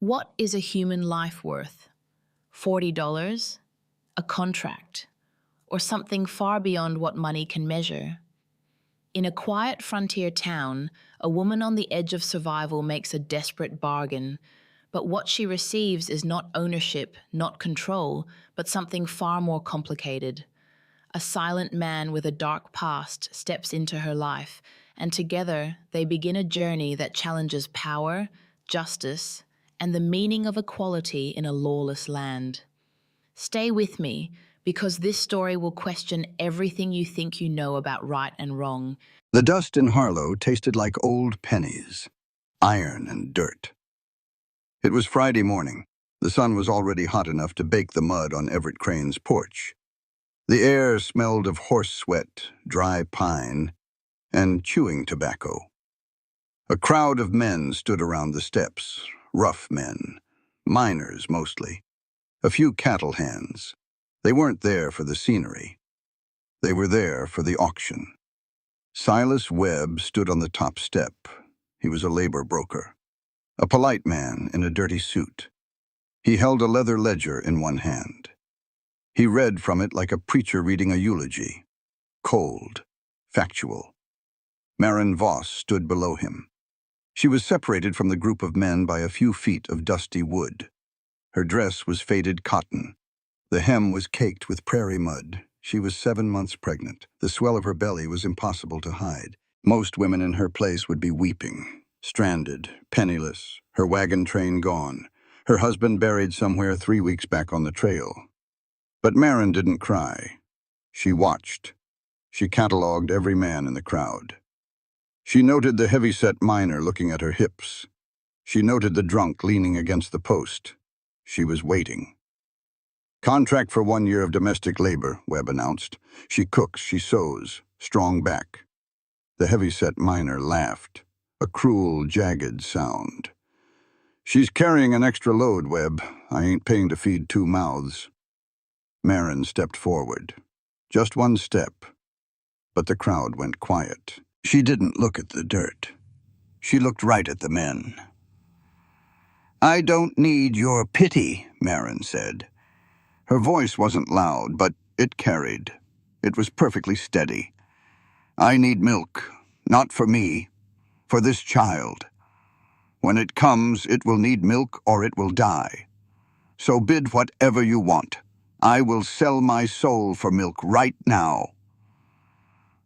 What is a human life worth? $40? A contract? Or something far beyond what money can measure? In a quiet frontier town, a woman on the edge of survival makes a desperate bargain, but what she receives is not ownership, not control, but something far more complicated. A silent man with a dark past steps into her life, and together they begin a journey that challenges power, justice, and the meaning of equality in a lawless land. Stay with me, because this story will question everything you think you know about right and wrong. The dust in Harlow tasted like old pennies, iron and dirt. It was Friday morning. The sun was already hot enough to bake the mud on Everett Crane's porch. The air smelled of horse sweat, dry pine, and chewing tobacco. A crowd of men stood around the steps, rough men, miners mostly, a few cattle hands. They weren't there for the scenery. They were there for the auction. Silas Webb stood on the top step. He was a labor broker, a polite man in a dirty suit. He held a leather ledger in one hand. He read from it like a preacher reading a eulogy, cold, factual. Marin Voss stood below him. She was separated from the group of men by a few feet of dusty wood. Her dress was faded cotton. The hem was caked with prairie mud. She was 7 months pregnant. The swell of her belly was impossible to hide. Most women in her place would be weeping, stranded, penniless, her wagon train gone, her husband buried somewhere 3 weeks back on the trail. But Marin didn't cry. She watched. She catalogued every man in the crowd. She noted the heavy-set miner looking at her hips. She noted the drunk leaning against the post. She was waiting. "Contract for 1 year of domestic labor," Webb announced. "She cooks, she sews, strong back." The heavy-set miner laughed, a cruel, jagged sound. "She's carrying an extra load, Webb. I ain't paying to feed 2 mouths." Marin stepped forward. Just 1 step. But the crowd went quiet. She didn't look at the dirt. She looked right at the men. "I don't need your pity," Marin said. Her voice wasn't loud, but it carried. It was perfectly steady. "I need milk, not for me, for this child. When it comes, it will need milk or it will die. So bid whatever you want. I will sell my soul for milk right now."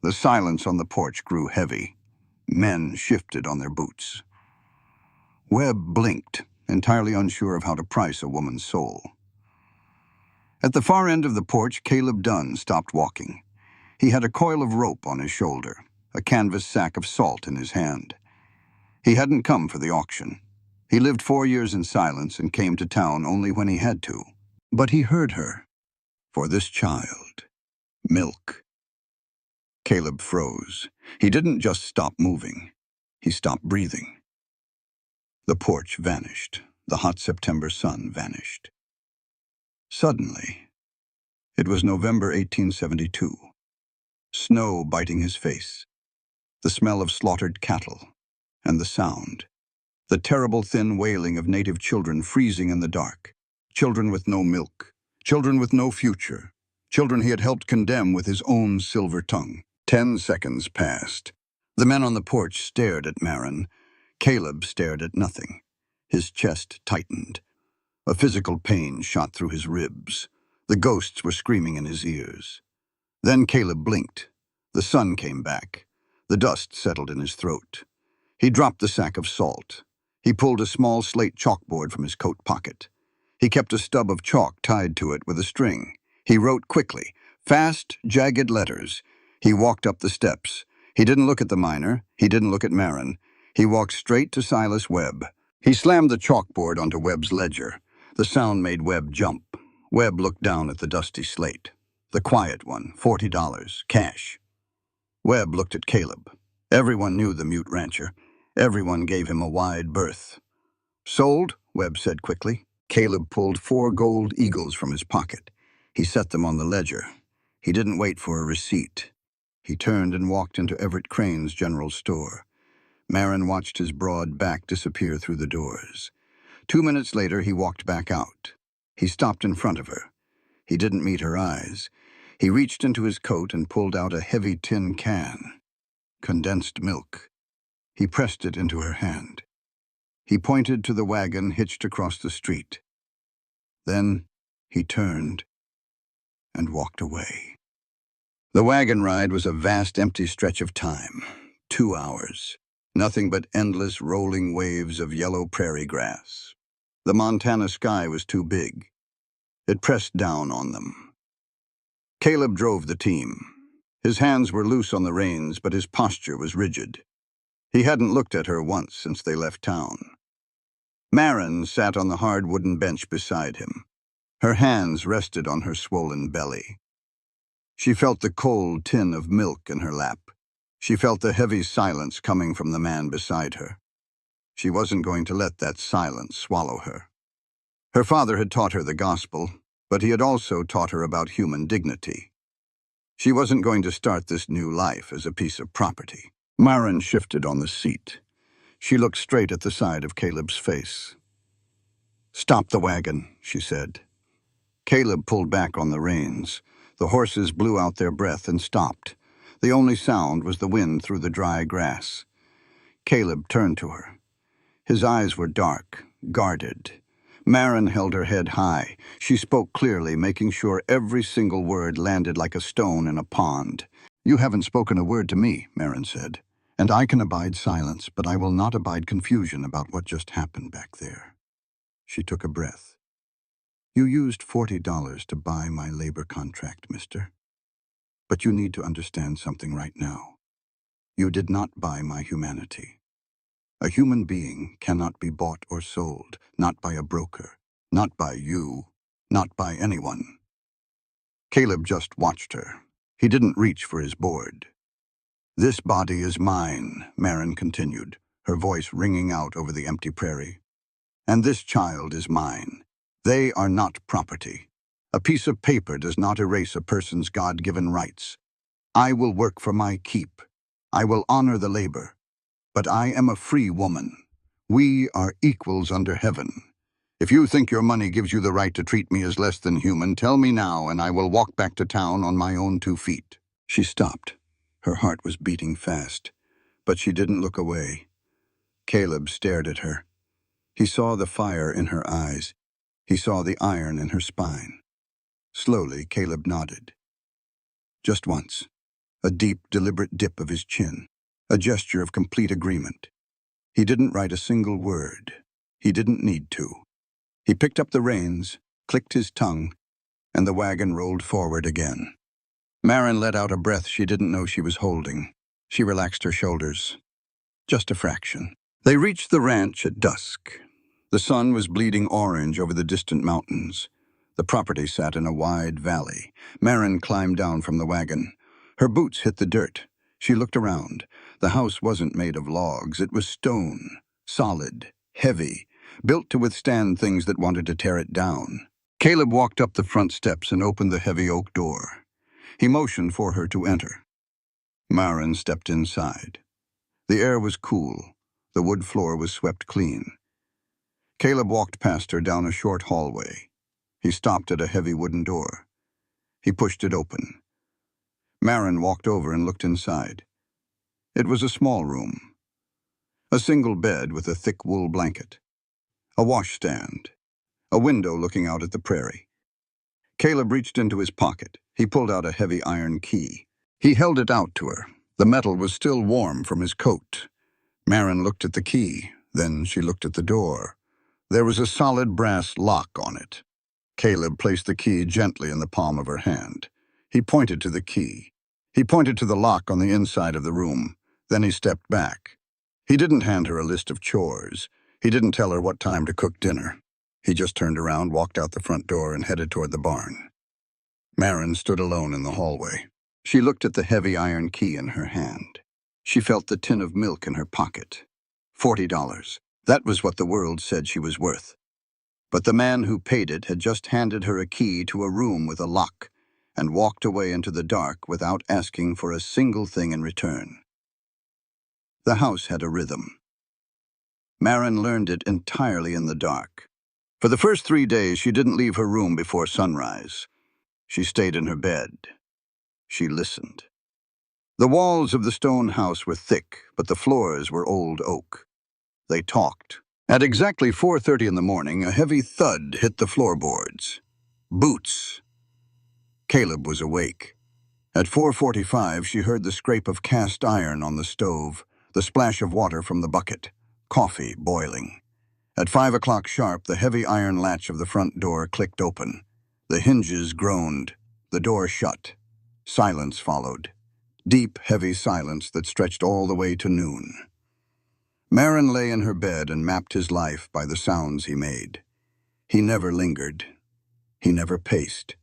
The silence on the porch grew heavy. Men shifted on their boots. Webb blinked, entirely unsure of how to price a woman's soul. At the far end of the porch, Caleb Dunn stopped walking. He had a coil of rope on his shoulder, a canvas sack of salt in his hand. He hadn't come for the auction. He lived 4 years in silence and came to town only when he had to. But he heard her. For this child. Milk. Caleb froze. He didn't just stop moving. He stopped breathing. The porch vanished. The hot September sun vanished. Suddenly, it was November 1872. Snow biting his face. The smell of slaughtered cattle. And the sound. The terrible thin wailing of native children freezing in the dark. Children with no milk. Children with no future. Children he had helped condemn with his own silver tongue. 10 seconds passed. The men on the porch stared at Marin. Caleb stared at nothing. His chest tightened. A physical pain shot through his ribs. The ghosts were screaming in his ears. Then Caleb blinked. The sun came back. The dust settled in his throat. He dropped the sack of salt. He pulled a small slate chalkboard from his coat pocket. He kept a stub of chalk tied to it with a string. He wrote quickly, fast, jagged letters. He walked up the steps. He didn't look at the miner. He didn't look at Marin. He walked straight to Silas Webb. He slammed the chalkboard onto Webb's ledger. The sound made Webb jump. Webb looked down at the dusty slate. The quiet one, $40, cash. Webb looked at Caleb. Everyone knew the mute rancher. Everyone gave him a wide berth. "Sold," Webb said quickly. Caleb pulled 4 gold eagles from his pocket. He set them on the ledger. He didn't wait for a receipt. He turned and walked into Everett Crane's general store. Marin watched his broad back disappear through the doors. 2 minutes later, he walked back out. He stopped in front of her. He didn't meet her eyes. He reached into his coat and pulled out a heavy tin can. Condensed milk. He pressed it into her hand. He pointed to the wagon hitched across the street. Then he turned and walked away. The wagon ride was a vast empty stretch of time. 2 hours. Nothing but endless rolling waves of yellow prairie grass. The Montana sky was too big. It pressed down on them. Caleb drove the team. His hands were loose on the reins, but his posture was rigid. He hadn't looked at her once since they left town. Marin sat on the hard wooden bench beside him. Her hands rested on her swollen belly. She felt the cold tin of milk in her lap. She felt the heavy silence coming from the man beside her. She wasn't going to let that silence swallow her. Her father had taught her the gospel, but he had also taught her about human dignity. She wasn't going to start this new life as a piece of property. Marin shifted on the seat. She looked straight at the side of Caleb's face. "Stop the wagon," she said. Caleb pulled back on the reins. The horses blew out their breath and stopped. The only sound was the wind through the dry grass. Caleb turned to her. His eyes were dark, guarded. Marin held her head high. She spoke clearly, making sure every single word landed like a stone in a pond. "You haven't spoken a word to me," Marin said, "and I can abide silence, but I will not abide confusion about what just happened back there." She took a breath. "You used $40 to buy my labor contract, mister. But you need to understand something right now. You did not buy my humanity. A human being cannot be bought or sold, not by a broker, not by you, not by anyone." Caleb just watched her. He didn't reach for his board. "This body is mine," Marin continued, her voice ringing out over the empty prairie. "And this child is mine. They are not property. A piece of paper does not erase a person's God-given rights. I will work for my keep. I will honor the labor. But I am a free woman. We are equals under heaven. If you think your money gives you the right to treat me as less than human, tell me now, and I will walk back to town on my own 2 feet." She stopped. Her heart was beating fast, but she didn't look away. Caleb stared at her. He saw the fire in her eyes. He saw the iron in her spine. Slowly, Caleb nodded. Just once. A deep, deliberate dip of his chin. A gesture of complete agreement. He didn't write a single word. He didn't need to. He picked up the reins, clicked his tongue, and the wagon rolled forward again. Marin let out a breath she didn't know she was holding. She relaxed her shoulders. Just a fraction. They reached the ranch at dusk. The sun was bleeding orange over the distant mountains. The property sat in a wide valley. Marin climbed down from the wagon. Her boots hit the dirt. She looked around. The house wasn't made of logs. It was stone, solid, heavy, built to withstand things that wanted to tear it down. Caleb walked up the front steps and opened the heavy oak door. He motioned for her to enter. Marin stepped inside. The air was cool. The wood floor was swept clean. Caleb walked past her down a short hallway. He stopped at a heavy wooden door. He pushed it open. Marin walked over and looked inside. It was a small room. A single bed with a thick wool blanket. A washstand. A window looking out at the prairie. Caleb reached into his pocket. He pulled out a heavy iron key. He held it out to her. The metal was still warm from his coat. Marin looked at the key. Then she looked at the door. There was a solid brass lock on it. Caleb placed the key gently in the palm of her hand. He pointed to the key. He pointed to the lock on the inside of the room. Then he stepped back. He didn't hand her a list of chores. He didn't tell her what time to cook dinner. He just turned around, walked out the front door, and headed toward the barn. Marin stood alone in the hallway. She looked at the heavy iron key in her hand. She felt the tin of milk in her pocket. $40. That was what the world said she was worth. But the man who paid it had just handed her a key to a room with a lock and walked away into the dark without asking for a single thing in return. The house had a rhythm. Marin learned it entirely in the dark. For the first 3 days, she didn't leave her room before sunrise. She stayed in her bed. She listened. The walls of the stone house were thick, but the floors were old oak. They talked. At exactly 4:30 in the morning, a heavy thud hit the floorboards. Boots. Caleb was awake. At 4:45, she heard the scrape of cast iron on the stove, the splash of water from the bucket, coffee boiling. At 5 o'clock sharp, the heavy iron latch of the front door clicked open. The hinges groaned. The door shut. Silence followed. Deep, heavy silence that stretched all the way to noon. Marin lay in her bed and mapped his life by the sounds he made. He never lingered. He never paced.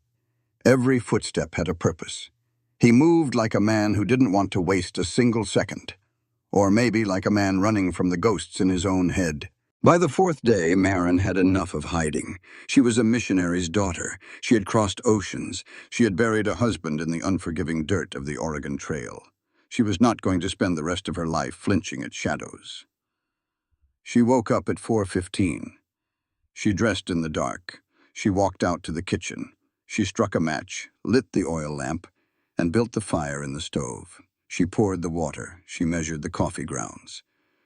Every footstep had a purpose. He moved like a man who didn't want to waste a single second. Or maybe like a man running from the ghosts in his own head. By the 4th day, Marin had enough of hiding. She was a missionary's daughter. She had crossed oceans. She had buried a husband in the unforgiving dirt of the Oregon Trail. She was not going to spend the rest of her life flinching at shadows. She woke up at 4:15. She dressed in the dark. She walked out to the kitchen. She struck a match, lit the oil lamp, and built the fire in the stove. She poured the water. She measured the coffee grounds.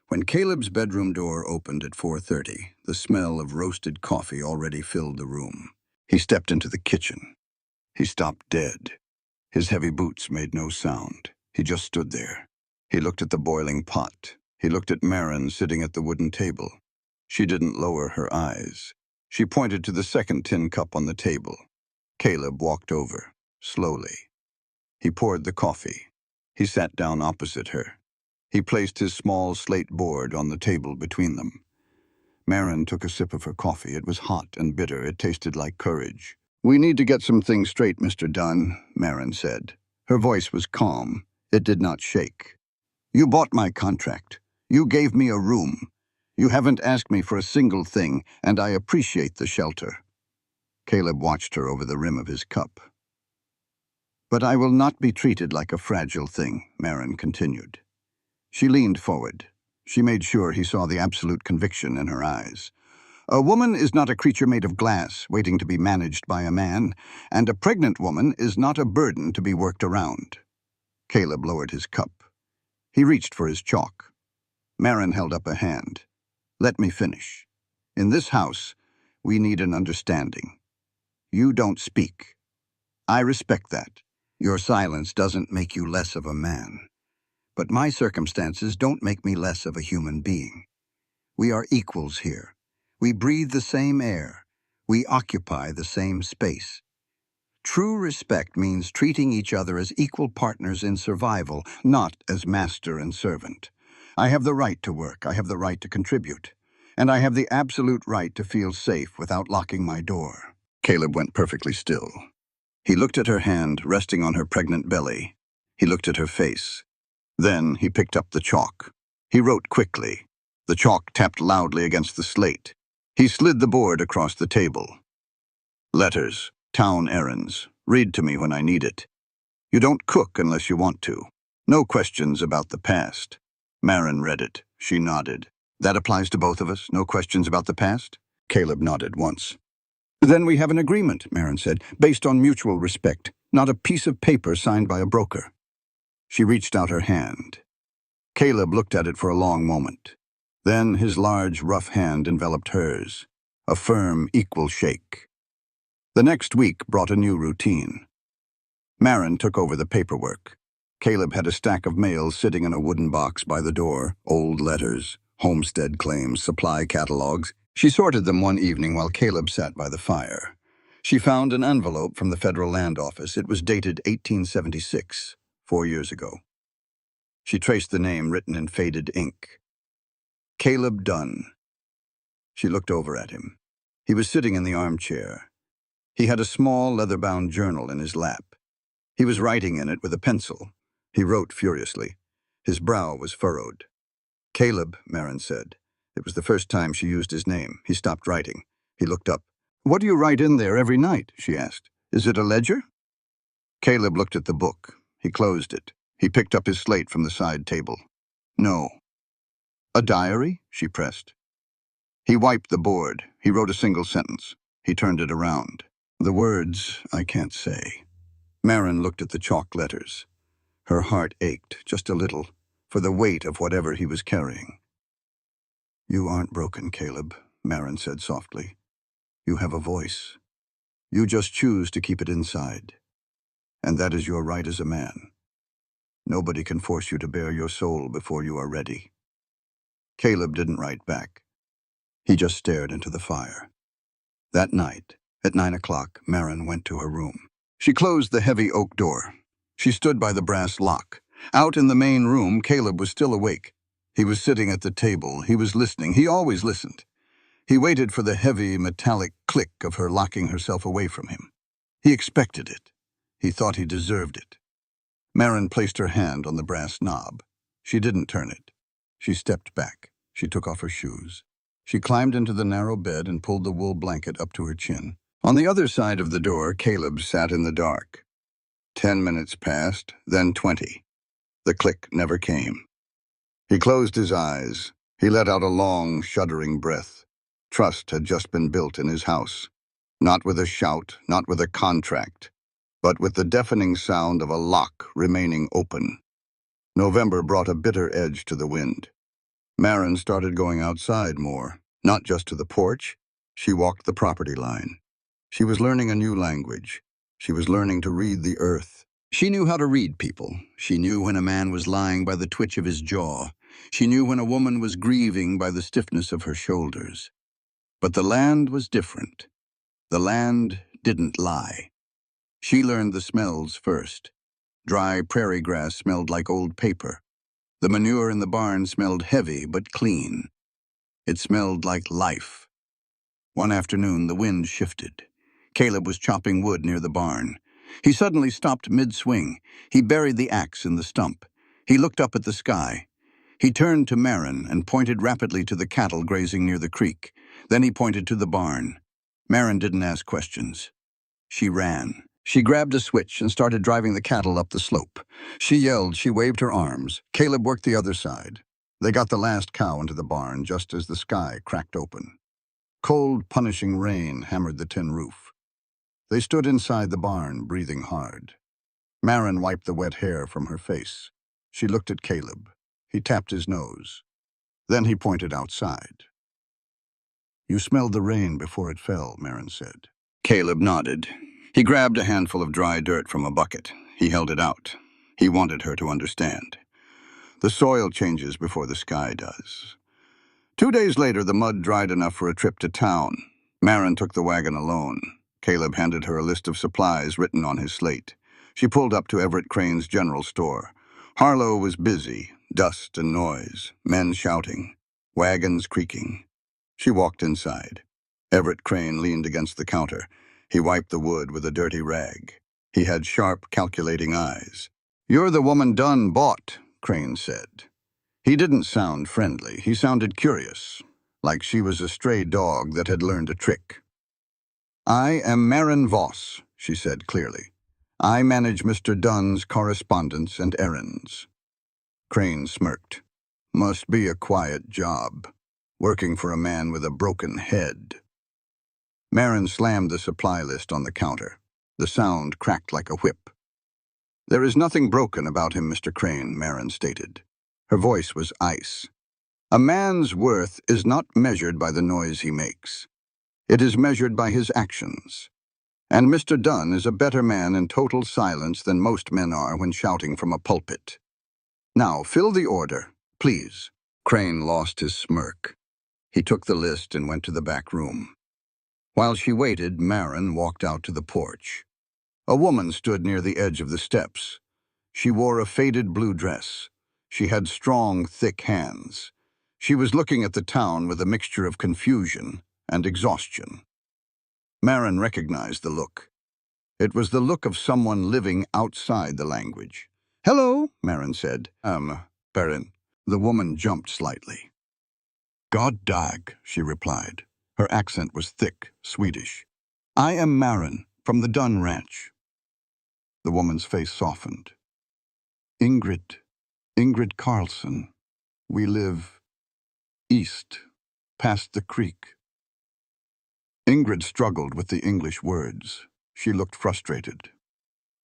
When Caleb's bedroom door opened at 4:30, the smell of roasted coffee already filled the room. He stepped into the kitchen. He stopped dead. His heavy boots made no sound. He just stood there. He looked at the boiling pot. He looked at Marin sitting at the wooden table. She didn't lower her eyes. She pointed to the second tin cup on the table. Caleb walked over, slowly. He poured the coffee. He sat down opposite her. He placed his small slate board on the table between them. Marin took a sip of her coffee. It was hot and bitter. It tasted like courage. "We need to get some things straight, Mr. Dunn," Marin said. Her voice was calm. It did not shake. "You bought my contract. You gave me a room. You haven't asked me for a single thing, and I appreciate the shelter." Caleb watched her over the rim of his cup. "But I will not be treated like a fragile thing," Marin continued. She leaned forward. She made sure he saw the absolute conviction in her eyes. "A woman is not a creature made of glass, waiting to be managed by a man, and a pregnant woman is not a burden to be worked around." Caleb lowered his cup. He reached for his chalk. Marin held up a hand. "Let me finish. In this house, we need an understanding. You don't speak. I respect that. Your silence doesn't make you less of a man. But my circumstances don't make me less of a human being. We are equals here. We breathe the same air. We occupy the same space. True respect means treating each other as equal partners in survival, not as master and servant. I have the right to work. I have the right to contribute. And I have the absolute right to feel safe without locking my door." Caleb went perfectly still. He looked at her hand resting on her pregnant belly. He looked at her face. Then he picked up the chalk. He wrote quickly. The chalk tapped loudly against the slate. He slid the board across the table. "Letters, town errands. Read to me when I need it. You don't cook unless you want to. No questions about the past." Marin read it. She nodded. "That applies to both of us? No questions about the past?" Caleb nodded once. "Then we have an agreement," Marin said, "based on mutual respect, not a piece of paper signed by a broker." She reached out her hand. Caleb looked at it for a long moment. Then his large, rough hand enveloped hers. A firm, equal shake. The next week brought a new routine. Marin took over the paperwork. Caleb had a stack of mail sitting in a wooden box by the door, old letters, homestead claims, supply catalogs. She sorted them one evening while Caleb sat by the fire. She found an envelope from the Federal Land Office. It was dated 1876, 4 years ago. She traced the name written in faded ink. Caleb Dunn. She looked over at him. He was sitting in the armchair. He had a small leather-bound journal in his lap. He was writing in it with a pencil. He wrote furiously. His brow was furrowed. "Caleb," Marin said. It was the first time she used his name. He stopped writing. He looked up. "What do you write in there every night?" she asked. "Is it a ledger?" Caleb looked at the book. He closed it. He picked up his slate from the side table. "No." "A diary?" she pressed. He wiped the board. He wrote a single sentence. He turned it around. The words I can't say. Marin looked at the chalk letters. Her heart ached, just a little, for the weight of whatever he was carrying. You aren't broken, Caleb, Marin said softly. You have a voice. You just choose to keep it inside. And that is your right as a man. Nobody can force you to bare your soul before you are ready. Caleb didn't write back. He just stared into the fire. That night, at 9 o'clock, Marin went to her room. She closed the heavy oak door. She stood by the brass lock. Out in the main room, Caleb was still awake. He was sitting at the table. He was listening. He always listened. He waited for the heavy, metallic click of her locking herself away from him. He expected it. He thought he deserved it. Marin placed her hand on the brass knob. She didn't turn it. She stepped back. She took off her shoes. She climbed into the narrow bed and pulled the wool blanket up to her chin. On the other side of the door, Caleb sat in the dark. 10 minutes passed, then 20. The click never came. He closed his eyes. He let out a long, shuddering breath. Trust had just been built in his house. Not with a shout, not with a contract, but with the deafening sound of a lock remaining open. November brought a bitter edge to the wind. Marin started going outside more, not just to the porch. She walked the property line. She was learning a new language. She was learning to read the earth. She knew how to read people. She knew when a man was lying by the twitch of his jaw. She knew when a woman was grieving by the stiffness of her shoulders. But the land was different. The land didn't lie. She learned the smells first. Dry prairie grass smelled like old paper. The manure in the barn smelled heavy but clean. It smelled like life. One afternoon, the wind shifted. Caleb was chopping wood near the barn. He suddenly stopped mid-swing. He buried the axe in the stump. He looked up at the sky. He turned to Marin and pointed rapidly to the cattle grazing near the creek. Then he pointed to the barn. Marin didn't ask questions. She ran. She grabbed a switch and started driving the cattle up the slope. She yelled, she waved her arms. Caleb worked the other side. They got the last cow into the barn just as the sky cracked open. Cold, punishing rain hammered the tin roof. They stood inside the barn, breathing hard. Marin wiped the wet hair from her face. She looked at Caleb. He tapped his nose. Then he pointed outside. You smelled the rain before it fell, Marin said. Caleb nodded. He grabbed a handful of dry dirt from a bucket. He held it out. He wanted her to understand. The soil changes before the sky does. 2 days later, the mud dried enough for a trip to town. Marin took the wagon alone. Caleb handed her a list of supplies written on his slate. She pulled up to Everett Crane's general store. Harlow was busy, dust and noise, men shouting, wagons creaking. She walked inside. Everett Crane leaned against the counter. He wiped the wood with a dirty rag. He had sharp, calculating eyes. You're the woman Dunn bought, Crane said. He didn't sound friendly. He sounded curious, like she was a stray dog that had learned a trick. I am Marin Voss, she said clearly. I manage Mr. Dunn's correspondence and errands. Crane smirked. Must be a quiet job, working for a man with a broken head. Marin slammed the supply list on the counter. The sound cracked like a whip. There is nothing broken about him, Mr. Crane, Marin stated. Her voice was ice. A man's worth is not measured by the noise he makes. It is measured by his actions. And Mr. Dunn is a better man in total silence than most men are when shouting from a pulpit. Now, fill the order, please. Crane lost his smirk. He took the list and went to the back room. While she waited, Marin walked out to the porch. A woman stood near the edge of the steps. She wore a faded blue dress. She had strong, thick hands. She was looking at the town with a mixture of confusion and exhaustion. Marin recognized the look. It was the look of someone living outside the language. Hello, Marin said. Baron. The woman jumped slightly. God dag, she replied. Her accent was thick, Swedish. I am Marin, from the Dunn Ranch. The woman's face softened. Ingrid Carlson. We live east, past the creek. Ingrid struggled with the English words. She looked frustrated.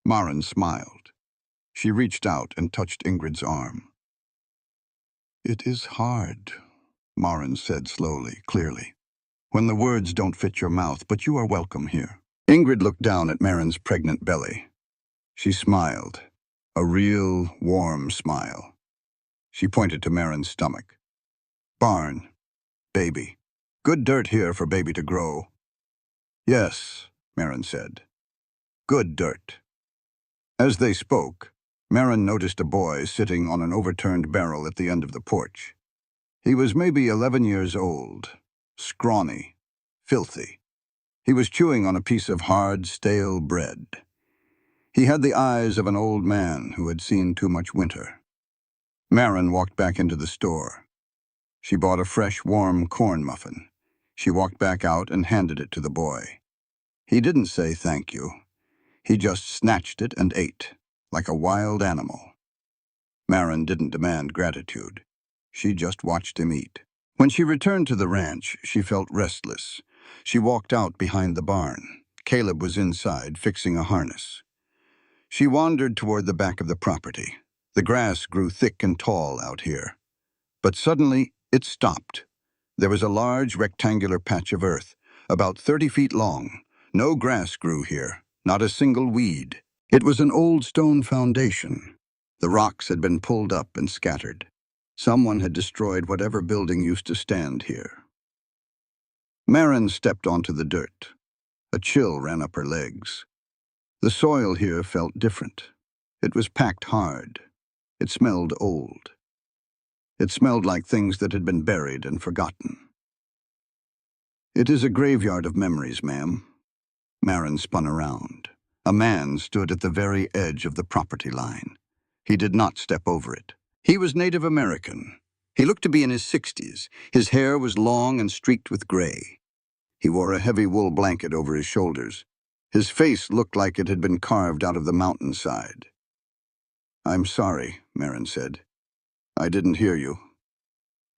Maren smiled. She reached out and touched Ingrid's arm. "It is hard," Maren said slowly, clearly, "when the words don't fit your mouth, but you are welcome here." Ingrid looked down at Maren's pregnant belly. She smiled, a real, warm smile. She pointed to Maren's stomach. "Barn. Baby. Good dirt here for baby to grow." "Yes," Maren said. "Good dirt." As they spoke, Maren noticed a boy sitting on an overturned barrel at the end of the porch. He was maybe 11 years old, scrawny, filthy. He was chewing on a piece of hard, stale bread. He had the eyes of an old man who had seen too much winter. Maren walked back into the store. She bought a fresh, warm corn muffin. She walked back out and handed it to the boy. He didn't say thank you. He just snatched it and ate, like a wild animal. Maren didn't demand gratitude. She just watched him eat. When she returned to the ranch, she felt restless. She walked out behind the barn. Caleb was inside, fixing a harness. She wandered toward the back of the property. The grass grew thick and tall out here. But suddenly, it stopped. There was a large rectangular patch of earth, about 30 feet long. No grass grew here, not a single weed. It was an old stone foundation. The rocks had been pulled up and scattered. Someone had destroyed whatever building used to stand here. Maren stepped onto the dirt. A chill ran up her legs. The soil here felt different. It was packed hard. It smelled old. It smelled like things that had been buried and forgotten. "It is a graveyard of memories, ma'am." Maren spun around. A man stood at the very edge of the property line. He did not step over it. He was Native American. He looked to be in his 60s. His hair was long and streaked with gray. He wore a heavy wool blanket over his shoulders. His face looked like it had been carved out of the mountainside. "I'm sorry," Maren said. "I didn't hear you."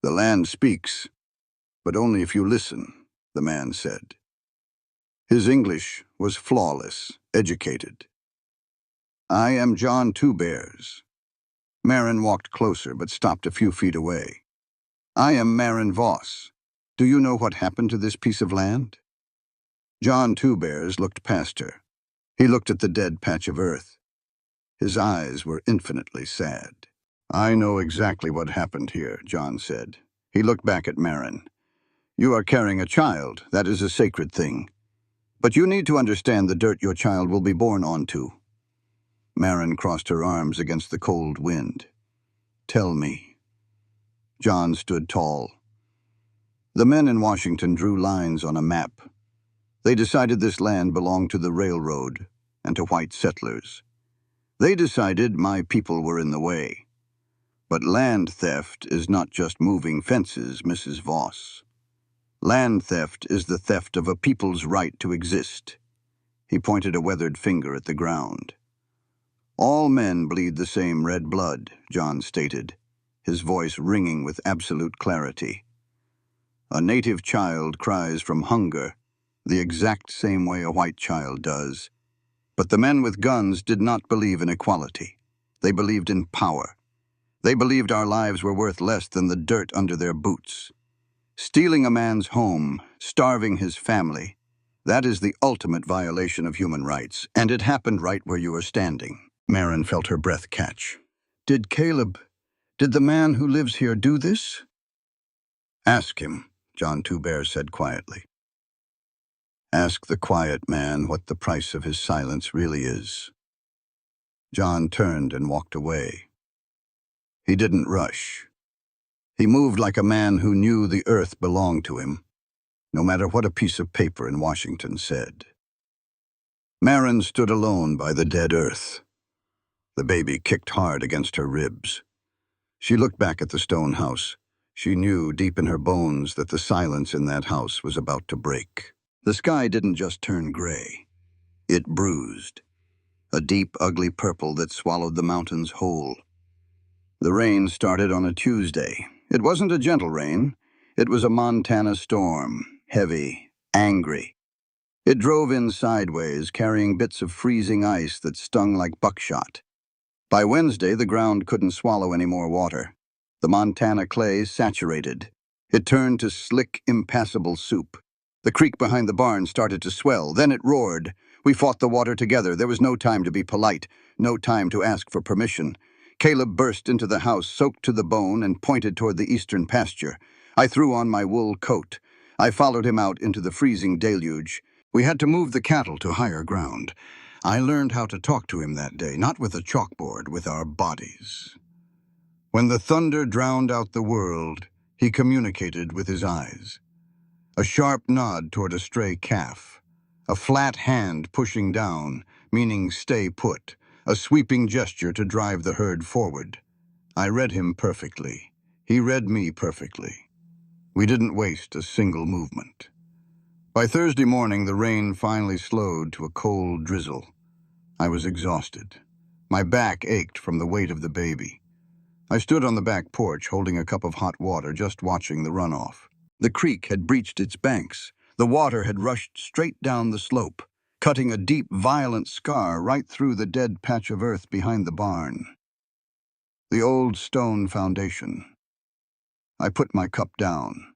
"The land speaks, but only if you listen," the man said. His English was flawless, educated. "I am John Two Bears." Maren walked closer but stopped a few feet away. "I am Maren Voss. Do you know what happened to this piece of land?" John Two Bears looked past her. He looked at the dead patch of earth. His eyes were infinitely sad. "I know exactly what happened here," John said. He looked back at Maren. "You are carrying a child. That is a sacred thing. But you need to understand the dirt your child will be born onto." Maren crossed her arms against the cold wind. "Tell me." John stood tall. The men in Washington drew lines on a map. They decided this land belonged to the railroad and to white settlers. They decided my people were in the way. But land theft is not just moving fences, Mrs. Voss. Land theft is the theft of a people's right to exist. He pointed a weathered finger at the ground. "All men bleed the same red blood," John stated, his voice ringing with absolute clarity. "A native child cries from hunger the exact same way a white child does. But the men with guns did not believe in equality. They believed in power. They believed our lives were worth less than the dirt under their boots. Stealing a man's home, starving his family, that is the ultimate violation of human rights, and it happened right where you are standing." Maren felt her breath catch. Did the man who lives here do this?" "Ask him," John Two Bears said quietly. "Ask the quiet man what the price of his silence really is." John turned and walked away. He didn't rush. He moved like a man who knew the earth belonged to him, no matter what a piece of paper in Washington said. Maren stood alone by the dead earth. The baby kicked hard against her ribs. She looked back at the stone house. She knew deep in her bones that the silence in that house was about to break. The sky didn't just turn gray. It bruised, a deep, ugly purple that swallowed the mountains whole. The rain started on a Tuesday. It wasn't a gentle rain. It was a Montana storm, heavy, angry. It drove in sideways, carrying bits of freezing ice that stung like buckshot. By Wednesday, the ground couldn't swallow any more water. The Montana clay saturated. It turned to slick, impassable soup. The creek behind the barn started to swell. Then it roared. We fought the water together. There was no time to be polite, no time to ask for permission. Caleb burst into the house, soaked to the bone, and pointed toward the eastern pasture. I threw on my wool coat. I followed him out into the freezing deluge. We had to move the cattle to higher ground. I learned how to talk to him that day, not with a chalkboard, with our bodies. When the thunder drowned out the world, he communicated with his eyes. A sharp nod toward a stray calf. A flat hand pushing down, meaning stay put. A sweeping gesture to drive the herd forward. I read him perfectly. He read me perfectly. We didn't waste a single movement. By Thursday morning, the rain finally slowed to a cold drizzle. I was exhausted. My back ached from the weight of the baby. I stood on the back porch holding a cup of hot water, just watching the runoff. The creek had breached its banks. The water had rushed straight down the slope, cutting a deep, violent scar right through the dead patch of earth behind the barn. The old stone foundation. I put my cup down.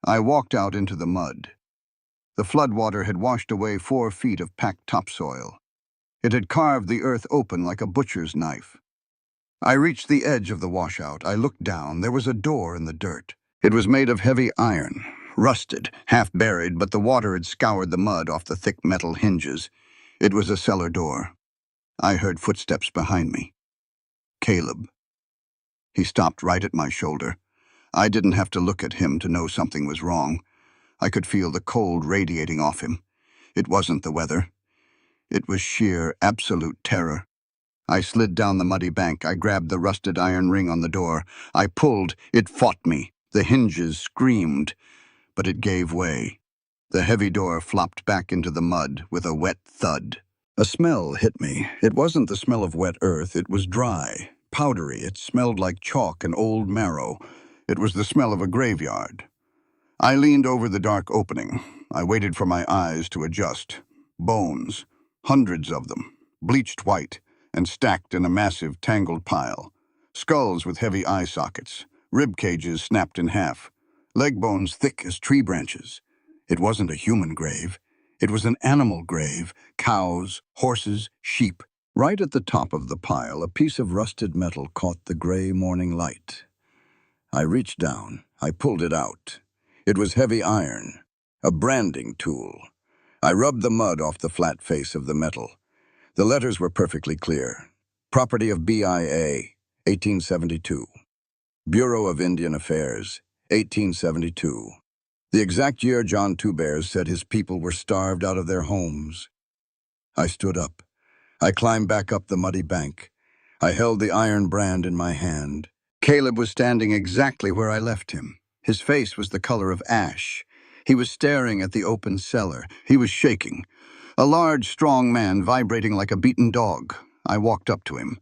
I walked out into the mud. The floodwater had washed away 4 feet of packed topsoil. It had carved the earth open like a butcher's knife. I reached the edge of the washout. I looked down. There was a door in the dirt. It was made of heavy iron, rusted, half buried, but the water had scoured the mud off the thick metal hinges. It was a cellar door. I heard footsteps behind me. Caleb. He stopped right at my shoulder. I didn't have to look at him to know something was wrong. I could feel the cold radiating off him. It wasn't the weather. It was sheer, absolute terror. I slid down the muddy bank. I grabbed the rusted iron ring on the door. I pulled. It fought me. The hinges screamed, but it gave way. The heavy door flopped back into the mud with a wet thud. A smell hit me. It wasn't the smell of wet earth. It was dry, powdery. It smelled like chalk and old marrow. It was the smell of a graveyard. I leaned over the dark opening. I waited for my eyes to adjust. Bones, hundreds of them, bleached white, and stacked in a massive, tangled pile. Skulls with heavy eye sockets, rib cages snapped in half, leg bones thick as tree branches. It wasn't a human grave. It was an animal grave, cows, horses, sheep. Right at the top of the pile, a piece of rusted metal caught the gray morning light. I reached down. I pulled it out. It was heavy iron, a branding tool. I rubbed the mud off the flat face of the metal. The letters were perfectly clear. Property of BIA, 1872. Bureau of Indian Affairs, 1872. The exact year John Two Bears said his people were starved out of their homes. I stood up. I climbed back up the muddy bank. I held the iron brand in my hand. Caleb was standing exactly where I left him. His face was the color of ash. He was staring at the open cellar. He was shaking. A large, strong man, vibrating like a beaten dog. I walked up to him.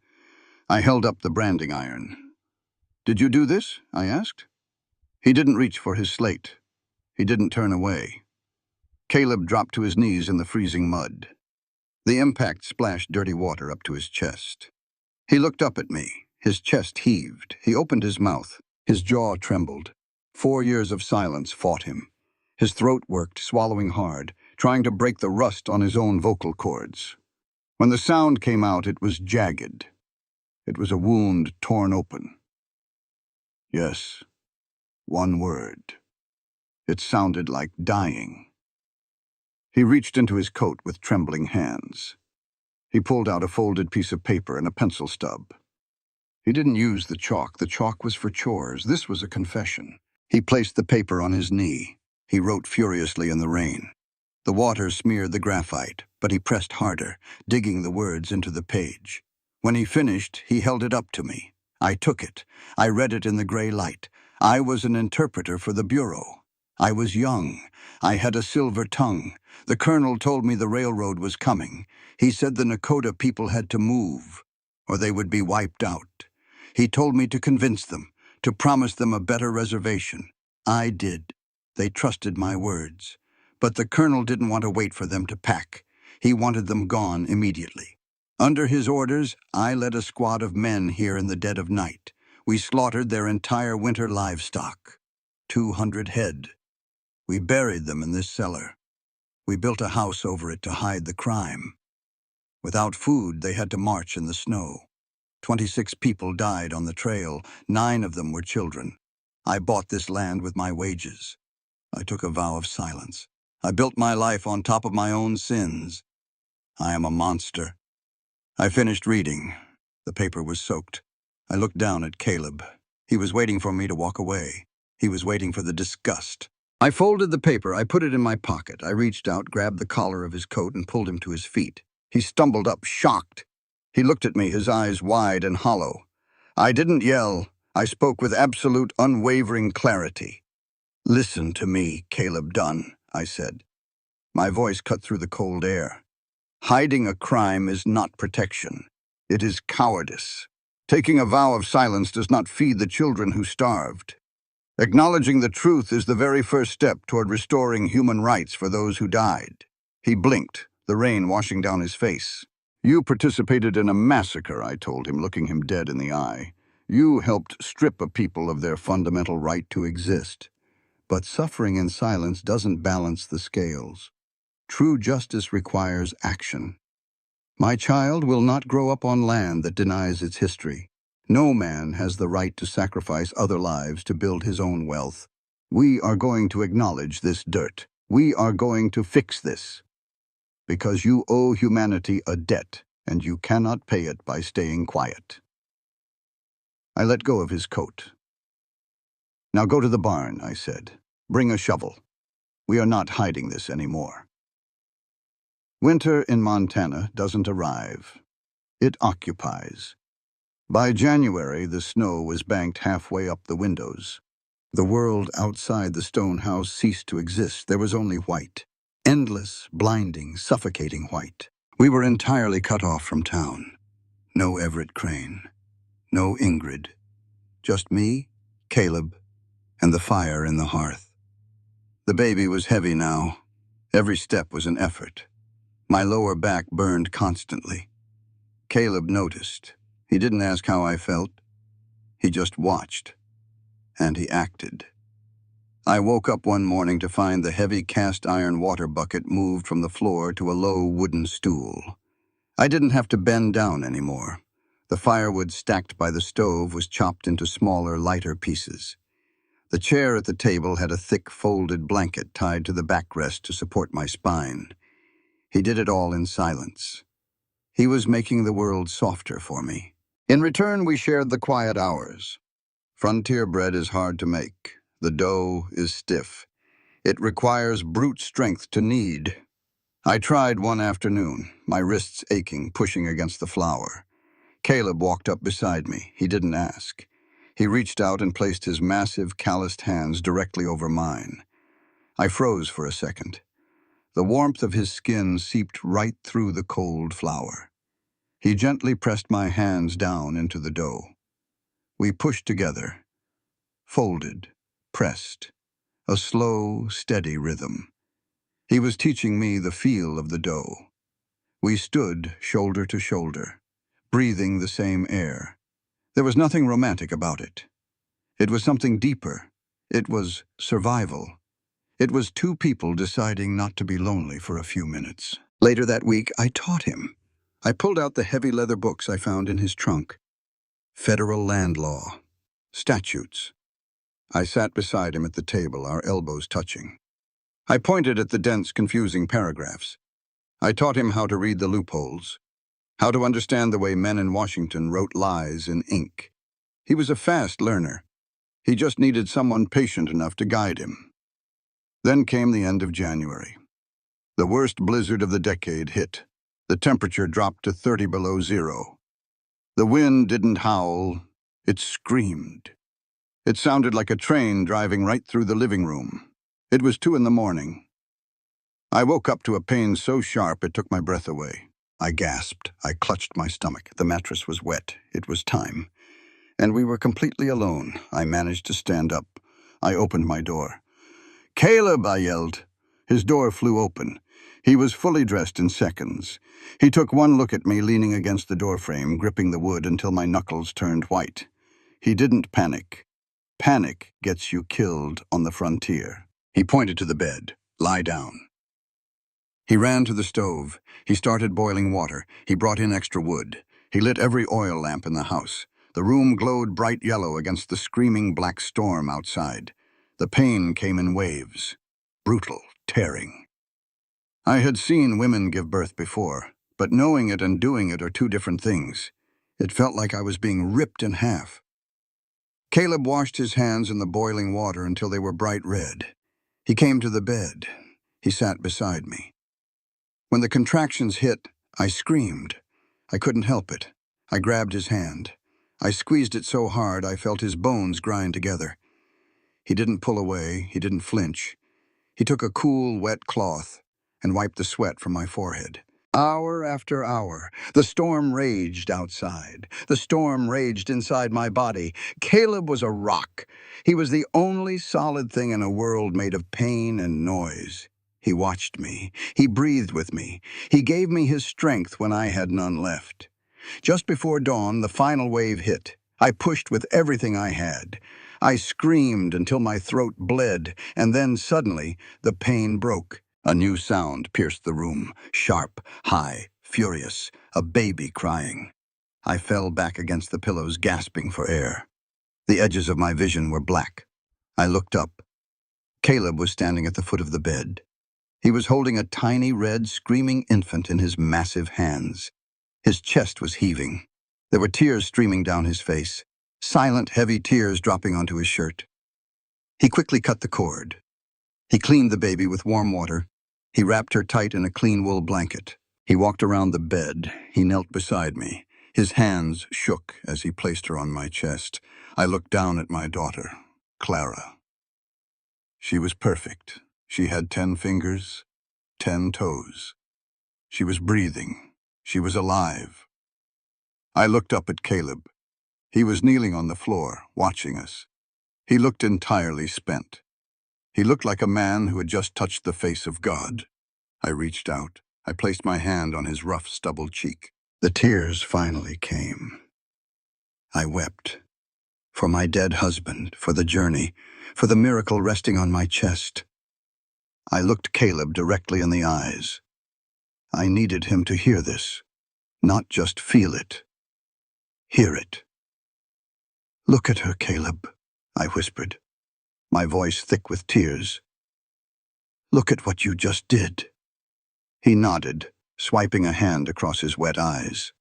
I held up the branding iron. "Did you do this?" I asked. He didn't reach for his slate. He didn't turn away. Caleb dropped to his knees in the freezing mud. The impact splashed dirty water up to his chest. He looked up at me. His chest heaved. He opened his mouth. His jaw trembled. 4 years of silence fought him. His throat worked, swallowing hard, trying to break the rust on his own vocal cords. When the sound came out, it was jagged. It was a wound torn open. Yes, one word. It sounded like dying. He reached into his coat with trembling hands. He pulled out a folded piece of paper and a pencil stub. He didn't use the chalk. The chalk was for chores. This was a confession. He placed the paper on his knee. He wrote furiously in the rain. The water smeared the graphite, but he pressed harder, digging the words into the page. When he finished, he held it up to me. I took it. I read it in the gray light. I was an interpreter for the Bureau. I was young. I had a silver tongue. The colonel told me the railroad was coming. He said the Nakota people had to move, or they would be wiped out. He told me to convince them, to promise them a better reservation. I did. They trusted my words. But the colonel didn't want to wait for them to pack. He wanted them gone immediately. Under his orders, I led a squad of men here in the dead of night. We slaughtered their entire winter livestock. 200 head. We buried them in this cellar. We built a house over it to hide the crime. Without food, they had to march in the snow. 26 people died on the trail. 9 of them were children. I bought this land with my wages. I took a vow of silence. I built my life on top of my own sins. I am a monster. I finished reading. The paper was soaked. I looked down at Caleb. He was waiting for me to walk away. He was waiting for the disgust. I folded the paper. I put it in my pocket. I reached out, grabbed the collar of his coat, and pulled him to his feet. He stumbled up, shocked. He looked at me, his eyes wide and hollow. I didn't yell. I spoke with absolute, unwavering clarity. "Listen to me, Caleb Dunn," I said. My voice cut through the cold air. Hiding a crime is not protection. It is cowardice. Taking a vow of silence does not feed the children who starved. Acknowledging the truth is the very first step toward restoring human rights for those who died. He blinked, the rain washing down his face. "You participated in a massacre," I told him, looking him dead in the eye. "You helped strip a people of their fundamental right to exist. But suffering in silence doesn't balance the scales. True justice requires action. My child will not grow up on land that denies its history. No man has the right to sacrifice other lives to build his own wealth. We are going to acknowledge this dirt. We are going to fix this. Because you owe humanity a debt, and you cannot pay it by staying quiet." I let go of his coat. "Now go to the barn," I said. "Bring a shovel. We are not hiding this anymore." Winter in Montana doesn't arrive. It occupies. By January, the snow was banked halfway up the windows. The world outside the stone house ceased to exist. There was only white. Endless, blinding, suffocating white. We were entirely cut off from town. No Everett Crane. No Ingrid. Just me, Caleb, and the fire in the hearth. The baby was heavy now. Every step was an effort. My lower back burned constantly. Caleb noticed. He didn't ask how I felt. He just watched. And he acted. I woke up one morning to find the heavy cast-iron water bucket moved from the floor to a low wooden stool. I didn't have to bend down anymore. The firewood stacked by the stove was chopped into smaller, lighter pieces. The chair at the table had a thick, folded blanket tied to the backrest to support my spine. He did it all in silence. He was making the world softer for me. In return, we shared the quiet hours. Frontier bread is hard to make. The dough is stiff. It requires brute strength to knead. I tried one afternoon, my wrists aching, pushing against the flour. Caleb walked up beside me. He didn't ask. He reached out and placed his massive, calloused hands directly over mine. I froze for a second. The warmth of his skin seeped right through the cold flour. He gently pressed my hands down into the dough. We pushed together. Folded, pressed, a slow, steady rhythm. He was teaching me the feel of the dough. We stood shoulder to shoulder, breathing the same air. There was nothing romantic about it. It was something deeper. It was survival. It was two people deciding not to be lonely for a few minutes. Later that week, I taught him. I pulled out the heavy leather books I found in his trunk. Federal land law. Statutes. I sat beside him at the table, our elbows touching. I pointed at the dense, confusing paragraphs. I taught him how to read the loopholes, how to understand the way men in Washington wrote lies in ink. He was a fast learner. He just needed someone patient enough to guide him. Then came the end of January. The worst blizzard of the decade hit. The temperature dropped to 30 below zero. The wind didn't howl, it screamed. It sounded like a train driving right through the living room. It was 2 a.m. I woke up to a pain so sharp it took my breath away. I gasped. I clutched my stomach. The mattress was wet. It was time. And we were completely alone. I managed to stand up. I opened my door. "Caleb!" I yelled. His door flew open. He was fully dressed in seconds. He took one look at me leaning against the doorframe, gripping the wood until my knuckles turned white. He didn't panic. Panic gets you killed on the frontier. He pointed to the bed. "Lie down." He ran to the stove. He started boiling water. He brought in extra wood. He lit every oil lamp in the house. The room glowed bright yellow against the screaming black storm outside. The pain came in waves. Brutal, tearing. I had seen women give birth before, but knowing it and doing it are two different things. It felt like I was being ripped in half. Caleb washed his hands in the boiling water until they were bright red. He came to the bed. He sat beside me. When the contractions hit, I screamed. I couldn't help it. I grabbed his hand. I squeezed it so hard I felt his bones grind together. He didn't pull away. He didn't flinch. He took a cool, wet cloth and wiped the sweat from my forehead. Hour after hour, the storm raged outside. The storm raged inside my body. Caleb was a rock. He was the only solid thing in a world made of pain and noise. He watched me. He breathed with me. He gave me his strength when I had none left. Just before dawn, the final wave hit. I pushed with everything I had. I screamed until my throat bled, and then suddenly the pain broke. A new sound pierced the room, sharp, high, furious, a baby crying. I fell back against the pillows, gasping for air. The edges of my vision were black. I looked up. Caleb was standing at the foot of the bed. He was holding a tiny red, screaming infant in his massive hands. His chest was heaving. There were tears streaming down his face, silent, heavy tears dropping onto his shirt. He quickly cut the cord. He cleaned the baby with warm water. He wrapped her tight in a clean wool blanket. He walked around the bed. He knelt beside me. His hands shook as he placed her on my chest. I looked down at my daughter, Clara. She was perfect. She had 10 fingers, 10 toes. She was breathing. She was alive. I looked up at Caleb. He was kneeling on the floor, watching us. He looked entirely spent. He looked like a man who had just touched the face of God. I reached out. I placed my hand on his rough, stubbled cheek. The tears finally came. I wept. For my dead husband, for the journey, for the miracle resting on my chest. I looked Caleb directly in the eyes. I needed him to hear this, not just feel it. Hear it. "Look at her, Caleb," I whispered, my voice thick with tears. "Look at what you just did." He nodded, swiping a hand across his wet eyes.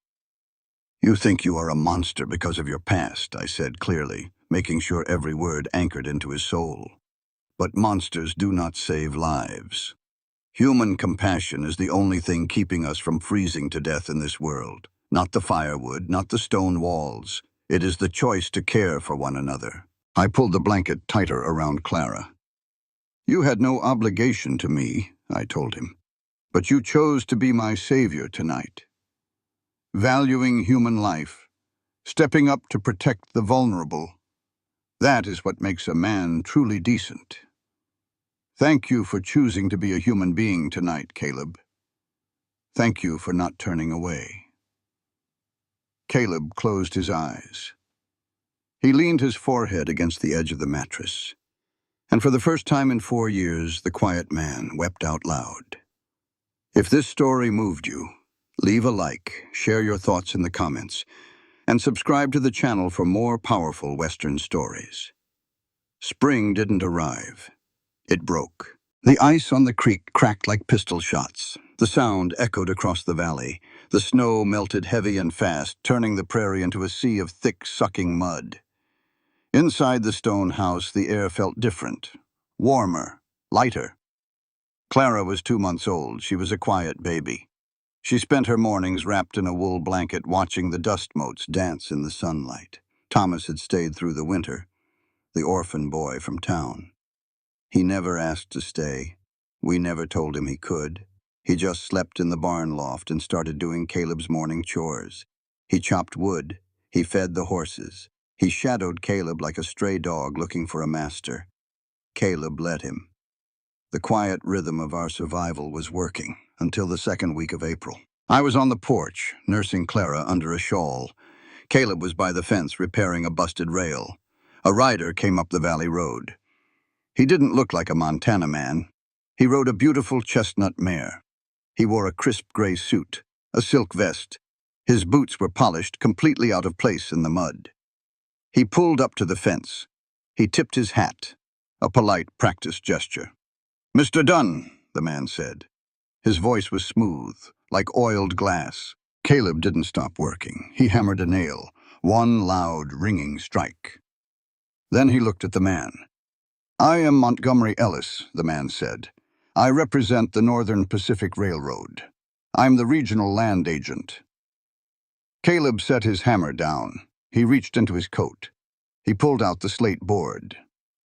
"You think you are a monster because of your past," I said clearly, making sure every word anchored into his soul. "But monsters do not save lives. Human compassion is the only thing keeping us from freezing to death in this world. Not the firewood, not the stone walls. It is the choice to care for one another." I pulled the blanket tighter around Clara. "You had no obligation to me," I told him, "but you chose to be my savior tonight. Valuing human life, stepping up to protect the vulnerable, that is what makes a man truly decent. Thank you for choosing to be a human being tonight, Caleb. Thank you for not turning away." Caleb closed his eyes. He leaned his forehead against the edge of the mattress. And for the first time in 4 years, the quiet man wept out loud. If this story moved you, leave a like, share your thoughts in the comments, and subscribe to the channel for more powerful Western stories. Spring didn't arrive. It broke. The ice on the creek cracked like pistol shots. The sound echoed across the valley. The snow melted heavy and fast, turning the prairie into a sea of thick, sucking mud. Inside the stone house, the air felt different, warmer, lighter. Clara was 2 months old. She was a quiet baby. She spent her mornings wrapped in a wool blanket, watching the dust motes dance in the sunlight. Thomas had stayed through the winter, the orphan boy from town. He never asked to stay. We never told him he could. He just slept in the barn loft and started doing Caleb's morning chores. He chopped wood. He fed the horses. He shadowed Caleb like a stray dog looking for a master. Caleb led him. The quiet rhythm of our survival was working until the second week of April. I was on the porch, nursing Clara under a shawl. Caleb was by the fence repairing a busted rail. A rider came up the valley road. He didn't look like a Montana man. He rode a beautiful chestnut mare. He wore a crisp gray suit, a silk vest. His boots were polished, completely out of place in the mud. He pulled up to the fence. He tipped his hat, a polite practice gesture. "Mr. Dunn," the man said. His voice was smooth, like oiled glass. Caleb didn't stop working. He hammered a nail, one loud, ringing strike. Then he looked at the man. "I am Montgomery Ellis," the man said. "I represent the Northern Pacific Railroad. I'm the regional land agent." Caleb set his hammer down. He reached into his coat. He pulled out the slate board.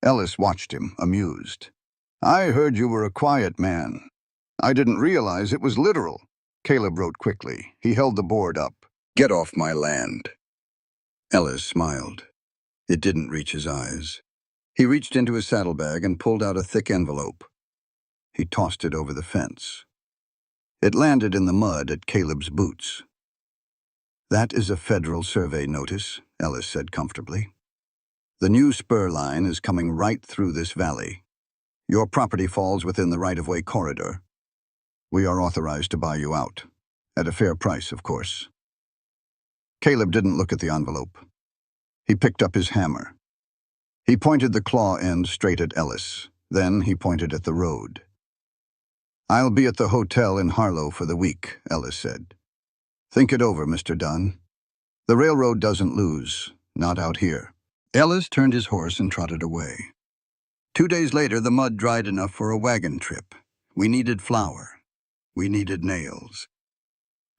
Ellis watched him, amused. "I heard you were a quiet man. I didn't realize it was literal." Caleb wrote quickly. He held the board up. "Get off my land." Ellis smiled. It didn't reach his eyes. He reached into his saddlebag and pulled out a thick envelope. He tossed it over the fence. It landed in the mud at Caleb's boots. "That is a federal survey notice," Ellis said comfortably. "The new spur line is coming right through this valley. Your property falls within the right-of-way corridor. We are authorized to buy you out. At a fair price, of course." Caleb didn't look at the envelope. He picked up his hammer. He pointed the claw end straight at Ellis. Then he pointed at the road. "I'll be at the hotel in Harlow for the week," Ellis said. "Think it over, Mr. Dunn. The railroad doesn't lose, not out here." Ellis turned his horse and trotted away. 2 days later, the mud dried enough for a wagon trip. We needed flour. We needed nails.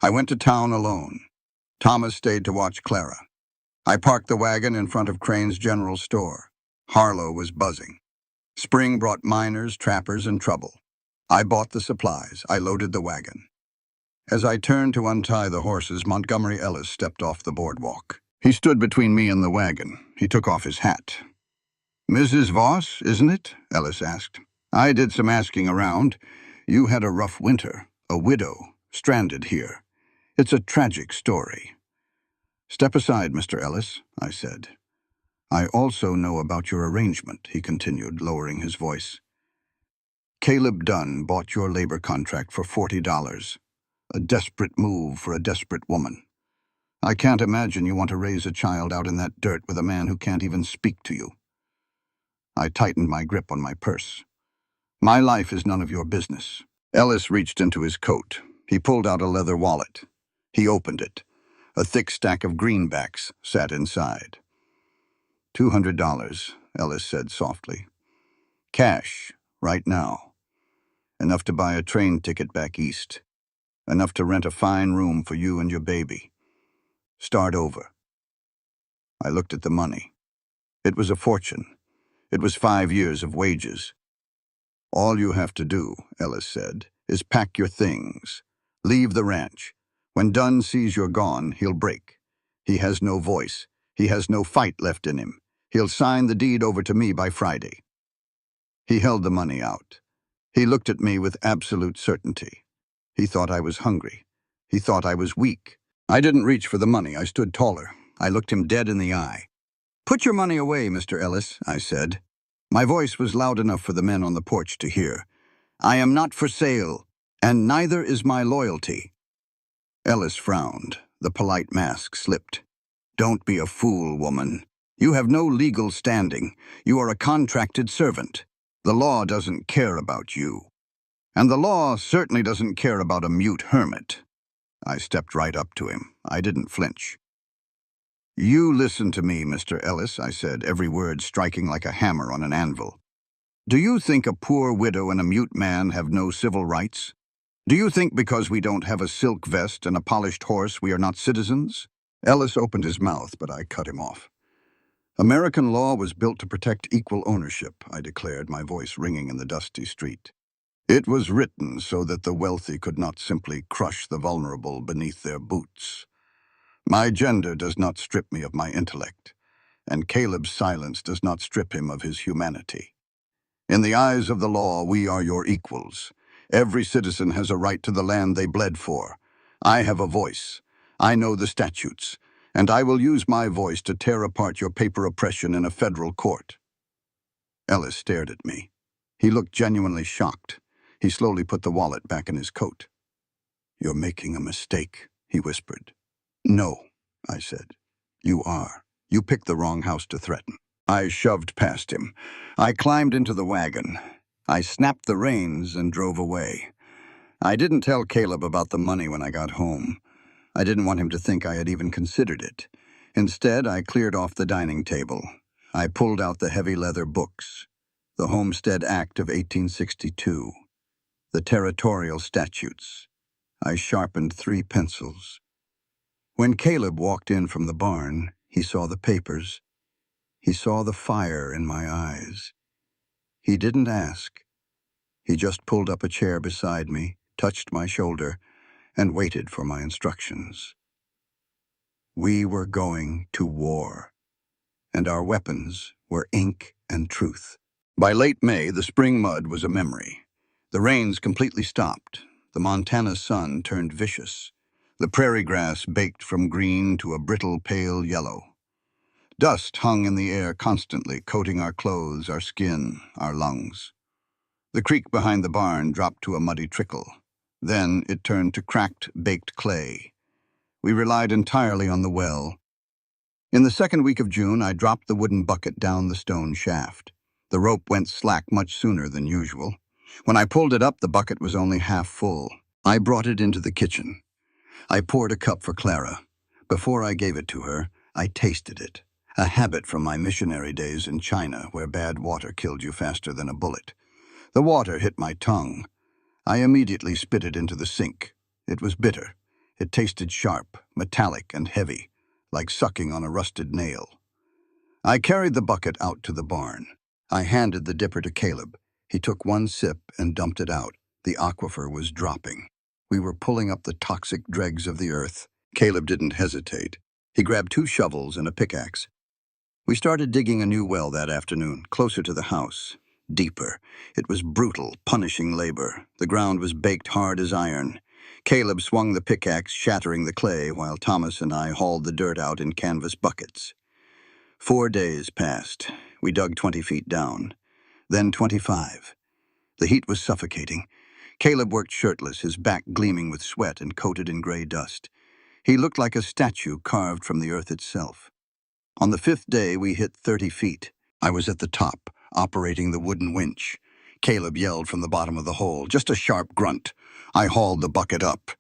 I went to town alone. Thomas stayed to watch Clara. I parked the wagon in front of Crane's General Store. Harlow was buzzing. Spring brought miners, trappers, and trouble. I bought the supplies. I loaded the wagon. As I turned to untie the horses, Montgomery Ellis stepped off the boardwalk. He stood between me and the wagon. He took off his hat. "Mrs. Voss, isn't it?" Ellis asked. "I did some asking around. You had a rough winter. A widow, stranded here. It's a tragic story." "Step aside, Mr. Ellis," I said. "I also know about your arrangement," he continued, lowering his voice. "Caleb Dunn bought your labor contract for $40. A desperate move for a desperate woman. I can't imagine you want to raise a child out in that dirt with a man who can't even speak to you." I tightened my grip on my purse. "My life is none of your business." Ellis reached into his coat. He pulled out a leather wallet. He opened it. A thick stack of greenbacks sat inside. $200, Ellis said softly. "Cash, right now. Enough to buy a train ticket back east. Enough to rent a fine room for you and your baby. Start over." I looked at the money. It was a fortune. It was 5 years of wages. "All you have to do," Ellis said, "is pack your things. Leave the ranch. When Dunn sees you're gone, he'll break. He has no voice. He has no fight left in him. He'll sign the deed over to me by Friday." He held the money out. He looked at me with absolute certainty. He thought I was hungry. He thought I was weak. I didn't reach for the money. I stood taller. I looked him dead in the eye. "Put your money away, Mr. Ellis," I said. My voice was loud enough for the men on the porch to hear. "I am not for sale, and neither is my loyalty." Ellis frowned. The polite mask slipped. "Don't be a fool, woman. You have no legal standing. You are a contracted servant. The law doesn't care about you. And the law certainly doesn't care about a mute hermit." I stepped right up to him. I didn't flinch. "You listen to me, Mr. Ellis," I said, every word striking like a hammer on an anvil. "Do you think a poor widow and a mute man have no civil rights? Do you think because we don't have a silk vest and a polished horse we are not citizens?" Ellis opened his mouth, but I cut him off. "American law was built to protect equal ownership," I declared, my voice ringing in the dusty street. "It was written so that the wealthy could not simply crush the vulnerable beneath their boots. My gender does not strip me of my intellect, and Caleb's silence does not strip him of his humanity. In the eyes of the law, we are your equals. Every citizen has a right to the land they bled for. I have a voice. I know the statutes, and I will use my voice to tear apart your paper oppression in a federal court." Ellis stared at me. He looked genuinely shocked. He slowly put the wallet back in his coat. "You're making a mistake," he whispered. "No," I said. "You are. You picked the wrong house to threaten." I shoved past him. I climbed into the wagon. I snapped the reins and drove away. I didn't tell Caleb about the money when I got home. I didn't want him to think I had even considered it. Instead, I cleared off the dining table. I pulled out the heavy leather books. The Homestead Act of 1862. The territorial statutes. I sharpened 3 pencils. When Caleb walked in from the barn, he saw the papers. He saw the fire in my eyes. He didn't ask. He just pulled up a chair beside me, touched my shoulder, and waited for my instructions. We were going to war, and our weapons were ink and truth. By late May, the spring mud was a memory. The rains completely stopped. The Montana sun turned vicious. The prairie grass baked from green to a brittle pale yellow. Dust hung in the air constantly, coating our clothes, our skin, our lungs. The creek behind the barn dropped to a muddy trickle. Then it turned to cracked, baked clay. We relied entirely on the well. In the second week of June, I dropped the wooden bucket down the stone shaft. The rope went slack much sooner than usual. When I pulled it up, the bucket was only half full. I brought it into the kitchen. I poured a cup for Clara. Before I gave it to her, I tasted it, a habit from my missionary days in China, where bad water killed you faster than a bullet. The water hit my tongue. I immediately spit it into the sink. It was bitter. It tasted sharp, metallic, and heavy, like sucking on a rusted nail. I carried the bucket out to the barn. I handed the dipper to Caleb. He took one sip and dumped it out. The aquifer was dropping. We were pulling up the toxic dregs of the earth. Caleb didn't hesitate. He grabbed 2 shovels and a pickaxe. We started digging a new well that afternoon, closer to the house. Deeper. It was brutal, punishing labor. The ground was baked hard as iron. Caleb swung the pickaxe, shattering the clay, while Thomas and I hauled the dirt out in canvas buckets. 4 days passed. We dug 20 feet down. Then 25. The heat was suffocating. Caleb worked shirtless, his back gleaming with sweat and coated in gray dust. He looked like a statue carved from the earth itself. On the 5th day, we hit 30 feet. I was at the top, operating the wooden winch. Caleb yelled from the bottom of the hole, just a sharp grunt. I hauled the bucket up.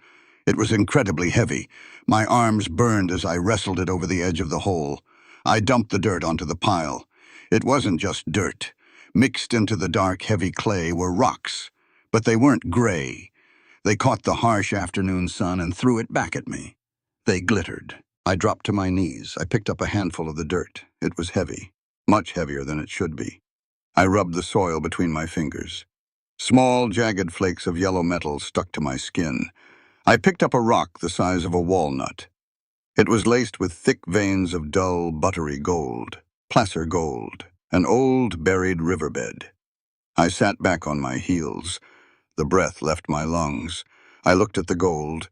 It was incredibly heavy. My arms burned as I wrestled it over the edge of the hole. I dumped the dirt onto the pile. It wasn't just dirt. Mixed into the dark, heavy clay were rocks. But they weren't gray. They caught the harsh afternoon sun and threw it back at me. They glittered. I dropped to my knees. I picked up a handful of the dirt. It was heavy, much heavier than it should be. I rubbed the soil between my fingers. Small, jagged flakes of yellow metal stuck to my skin. I picked up a rock the size of a walnut. It was laced with thick veins of dull, buttery gold, placer gold, an old, buried riverbed. I sat back on my heels. The breath left my lungs. I looked at the gold.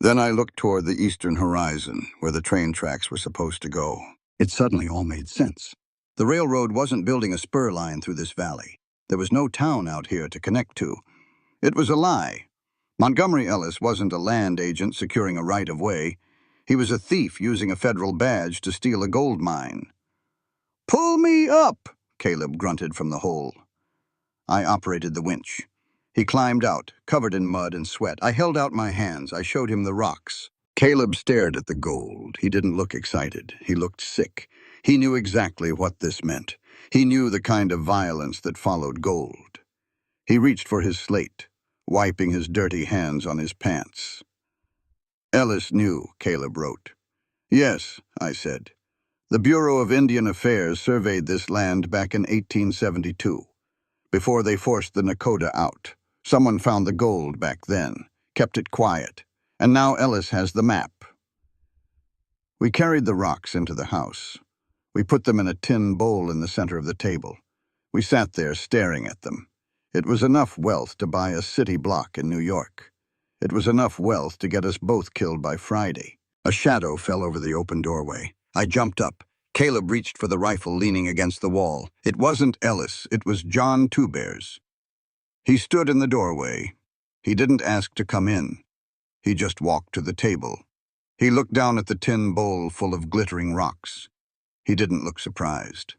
Then I looked toward the eastern horizon, where the train tracks were supposed to go. It suddenly all made sense. The railroad wasn't building a spur line through this valley. There was no town out here to connect to. It was a lie. Montgomery Ellis wasn't a land agent securing a right-of-way. He was a thief using a federal badge to steal a gold mine. "Pull me up," Caleb grunted from the hole. I operated the winch. He climbed out, covered in mud and sweat. I held out my hands. I showed him the rocks. Caleb stared at the gold. He didn't look excited. He looked sick. He knew exactly what this meant. He knew the kind of violence that followed gold. He reached for his slate, wiping his dirty hands on his pants. "Ellis knew," Caleb wrote. "Yes," I said. "The Bureau of Indian Affairs surveyed this land back in 1872, before they forced the Nakota out. Someone found the gold back then, kept it quiet, and now Ellis has the map." We carried the rocks into the house. We put them in a tin bowl in the center of the table. We sat there staring at them. It was enough wealth to buy a city block in New York. It was enough wealth to get us both killed by Friday. A shadow fell over the open doorway. I jumped up. Caleb reached for the rifle leaning against the wall. It wasn't Ellis, it was John Two Bears. He stood in the doorway. He didn't ask to come in. He just walked to the table. He looked down at the tin bowl full of glittering rocks. He didn't look surprised.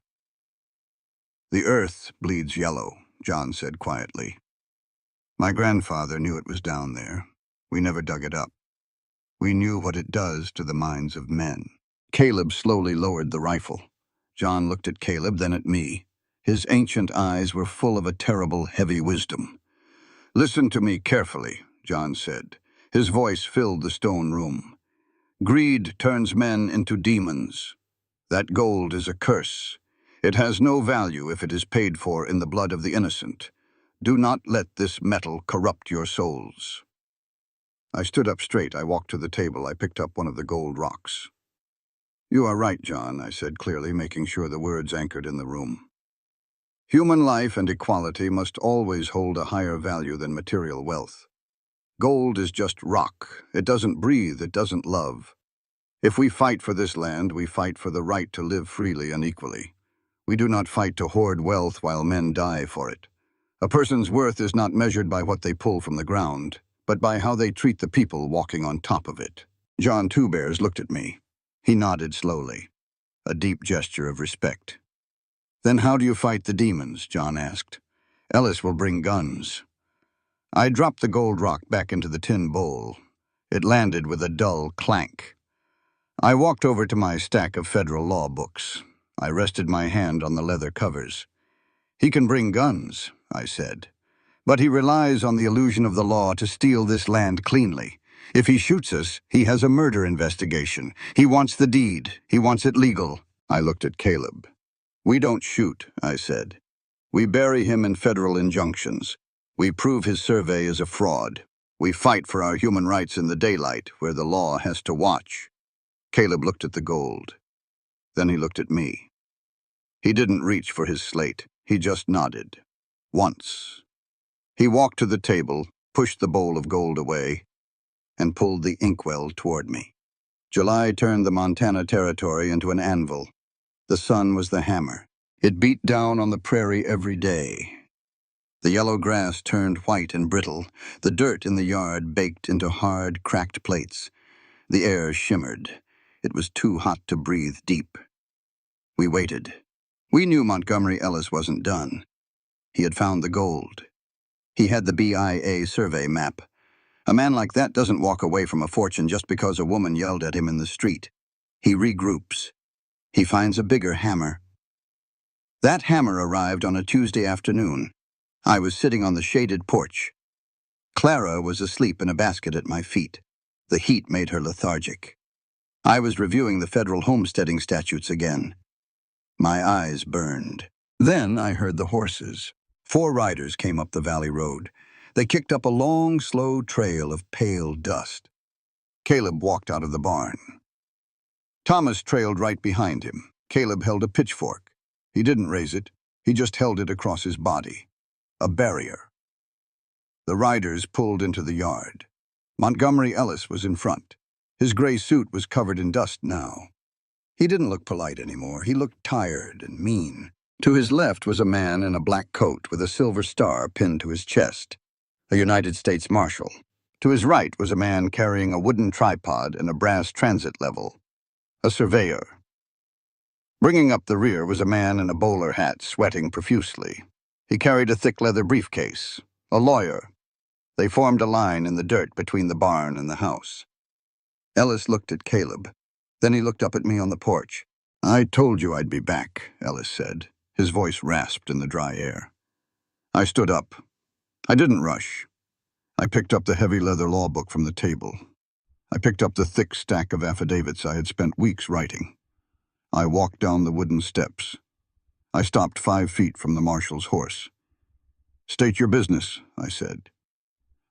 "The earth bleeds yellow," John said quietly. "My grandfather knew it was down there. We never dug it up. We knew what it does to the minds of men." Caleb slowly lowered the rifle. John looked at Caleb, then at me. His ancient eyes were full of a terrible, heavy wisdom. "Listen to me carefully," John said. His voice filled the stone room. "Greed turns men into demons. That gold is a curse. It has no value if it is paid for in the blood of the innocent. Do not let this metal corrupt your souls." I stood up straight. I walked to the table. I picked up one of the gold rocks. "You are right, John," I said clearly, making sure the words anchored in the room. "Human life and equality must always hold a higher value than material wealth. Gold is just rock. It doesn't breathe, it doesn't love. If we fight for this land, we fight for the right to live freely and equally. We do not fight to hoard wealth while men die for it. A person's worth is not measured by what they pull from the ground, but by how they treat the people walking on top of it." John Two Bears looked at me. He nodded slowly, a deep gesture of respect. "Then how do you fight the demons?" John asked. "Ellis will bring guns." I dropped the gold rock back into the tin bowl. It landed with a dull clank. I walked over to my stack of federal law books. I rested my hand on the leather covers. "He can bring guns," I said, "but he relies on the illusion of the law to steal this land cleanly. If he shoots us, he has a murder investigation. He wants the deed. He wants it legal." I looked at Caleb. "We don't shoot," I said. "We bury him in federal injunctions. We prove his survey is a fraud. We fight for our human rights in the daylight, where the law has to watch." Caleb looked at the gold. Then he looked at me. He didn't reach for his slate. He just nodded. Once. He walked to the table, pushed the bowl of gold away, and pulled the inkwell toward me. July turned the Montana Territory into an anvil. The sun was the hammer. It beat down on the prairie every day. The yellow grass turned white and brittle. The dirt in the yard baked into hard, cracked plates. The air shimmered. It was too hot to breathe deep. We waited. We knew Montgomery Ellis wasn't done. He had found the gold. He had the BIA survey map. A man like that doesn't walk away from a fortune just because a woman yelled at him in the street. He regroups. He finds a bigger hammer. That hammer arrived on a Tuesday afternoon. I was sitting on the shaded porch. Clara was asleep in a basket at my feet. The heat made her lethargic. I was reviewing the federal homesteading statutes again. My eyes burned. Then I heard the horses. 4 riders came up the valley road. They kicked up a long, slow trail of pale dust. Caleb walked out of the barn. Thomas trailed right behind him. Caleb held a pitchfork. He didn't raise it. He just held it across his body. A barrier. The riders pulled into the yard. Montgomery Ellis was in front. His gray suit was covered in dust now. He didn't look polite anymore. He looked tired and mean. To his left was a man in a black coat with a silver star pinned to his chest, a United States Marshal. To his right was a man carrying a wooden tripod and a brass transit level, a surveyor. Bringing up the rear was a man in a bowler hat, sweating profusely. He carried a thick leather briefcase, a lawyer. They formed a line in the dirt between the barn and the house. Ellis looked at Caleb. Then he looked up at me on the porch. "I told you I'd be back," Ellis said. His voice rasped in the dry air. I stood up. I didn't rush. I picked up the heavy leather law book from the table. I picked up the thick stack of affidavits I had spent weeks writing. I walked down the wooden steps. I stopped 5 feet from the marshal's horse. "State your business," I said.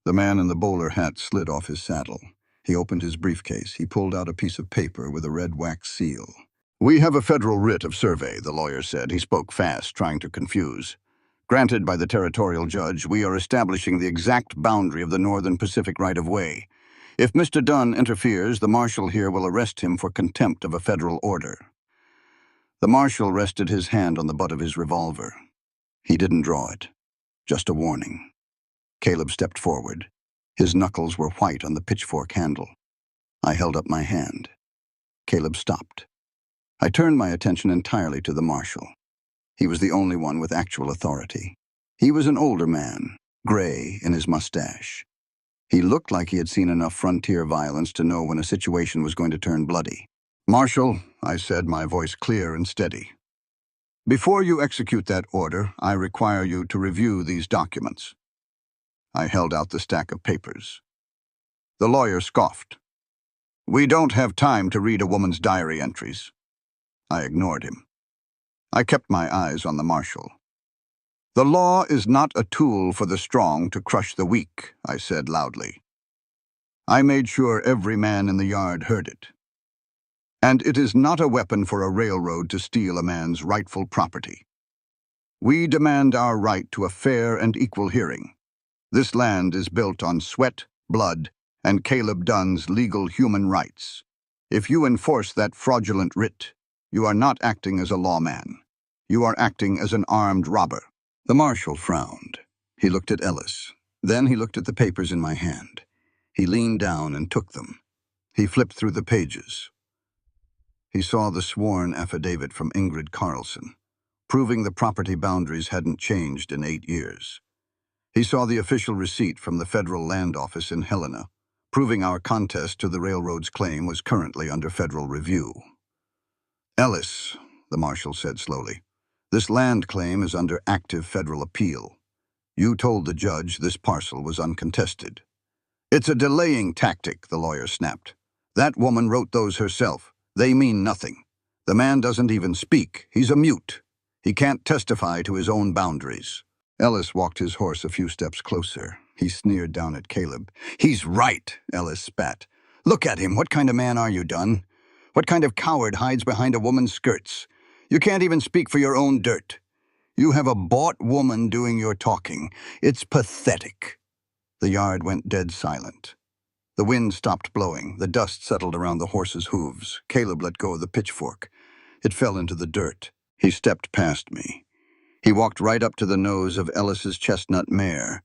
The man in the bowler hat slid off his saddle. He opened his briefcase. He pulled out a piece of paper with a red wax seal. "We have a federal writ of survey," the lawyer said. He spoke fast, trying to confuse. "Granted by the territorial judge, we are establishing the exact boundary of the Northern Pacific right-of-way. If Mr. Dunn interferes, the marshal here will arrest him for contempt of a federal order." The marshal rested his hand on the butt of his revolver. He didn't draw it. Just a warning. Caleb stepped forward. His knuckles were white on the pitchfork handle. I held up my hand. Caleb stopped. I turned my attention entirely to the marshal. He was the only one with actual authority. He was an older man, gray in his mustache. He looked like he had seen enough frontier violence to know when a situation was going to turn bloody. "Marshal," I said, my voice clear and steady, "before you execute that order, I require you to review these documents." I held out the stack of papers. The lawyer scoffed. "We don't have time to read a woman's diary entries." I ignored him. I kept my eyes on the marshal. "The law is not a tool for the strong to crush the weak," I said loudly. I made sure every man in the yard heard it. "And it is not a weapon for a railroad to steal a man's rightful property. We demand our right to a fair and equal hearing. This land is built on sweat, blood, and Caleb Dunn's legal human rights. If you enforce that fraudulent writ, you are not acting as a lawman. You are acting as an armed robber." The marshal frowned. He looked at Ellis. Then he looked at the papers in my hand. He leaned down and took them. He flipped through the pages. He saw the sworn affidavit from Ingrid Carlson, proving the property boundaries hadn't changed in 8 years. He saw the official receipt from the Federal Land Office in Helena, proving our contest to the railroad's claim was currently under federal review. "Ellis," the marshal said slowly, "this land claim is under active federal appeal. You told the judge this parcel was uncontested." "It's a delaying tactic," the lawyer snapped. "That woman wrote those herself. They mean nothing. The man doesn't even speak. He's a mute. He can't testify to his own boundaries." Ellis walked his horse a few steps closer. He sneered down at Caleb. "He's right," Ellis spat. "Look at him. What kind of man are you, Dunn? What kind of coward hides behind a woman's skirts? You can't even speak for your own dirt. You have a bought woman doing your talking. It's pathetic." The yard went dead silent. The wind stopped blowing. The dust settled around the horse's hooves. Caleb let go of the pitchfork. It fell into the dirt. He stepped past me. He walked right up to the nose of Ellis's chestnut mare.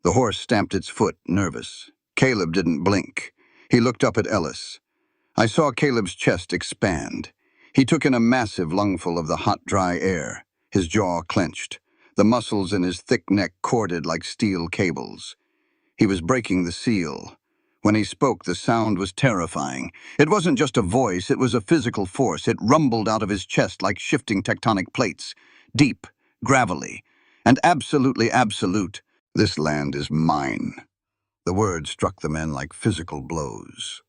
The horse stamped its foot, nervous. Caleb didn't blink. He looked up at Ellis. I saw Caleb's chest expand. He took in a massive lungful of the hot, dry air. His jaw clenched. The muscles in his thick neck corded like steel cables. He was breaking the seal. When he spoke, the sound was terrifying. It wasn't just a voice, it was a physical force. It rumbled out of his chest like shifting tectonic plates. Deep, gravelly, and absolutely absolute. "This land is mine." The words struck the men like physical blows.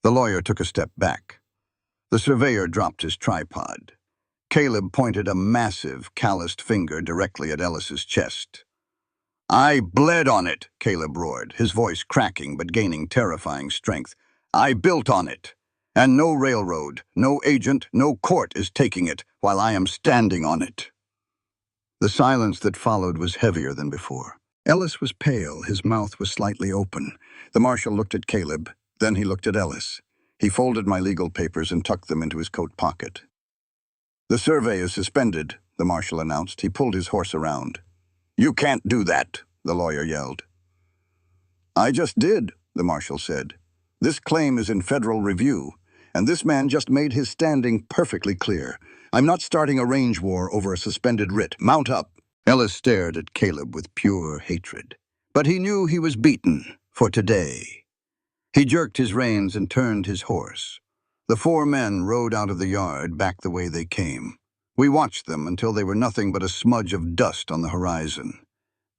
The lawyer took a step back. The surveyor dropped his tripod. Caleb pointed a massive, calloused finger directly at Ellis's chest. "I bled on it," Caleb roared, his voice cracking but gaining terrifying strength. "I built on it. And no railroad, no agent, no court is taking it while I am standing on it." The silence that followed was heavier than before. Ellis was pale, his mouth was slightly open. The marshal looked at Caleb, then he looked at Ellis. He folded my legal papers and tucked them into his coat pocket. "The survey is suspended," the marshal announced. He pulled his horse around. "You can't do that," the lawyer yelled. "I just did," the marshal said. "This claim is in federal review, and this man just made his standing perfectly clear. I'm not starting a range war over a suspended writ. Mount up." Ellis stared at Caleb with pure hatred. But he knew he was beaten, for today. He jerked his reins and turned his horse. The 4 men rode out of the yard back the way they came. We watched them until they were nothing but a smudge of dust on the horizon.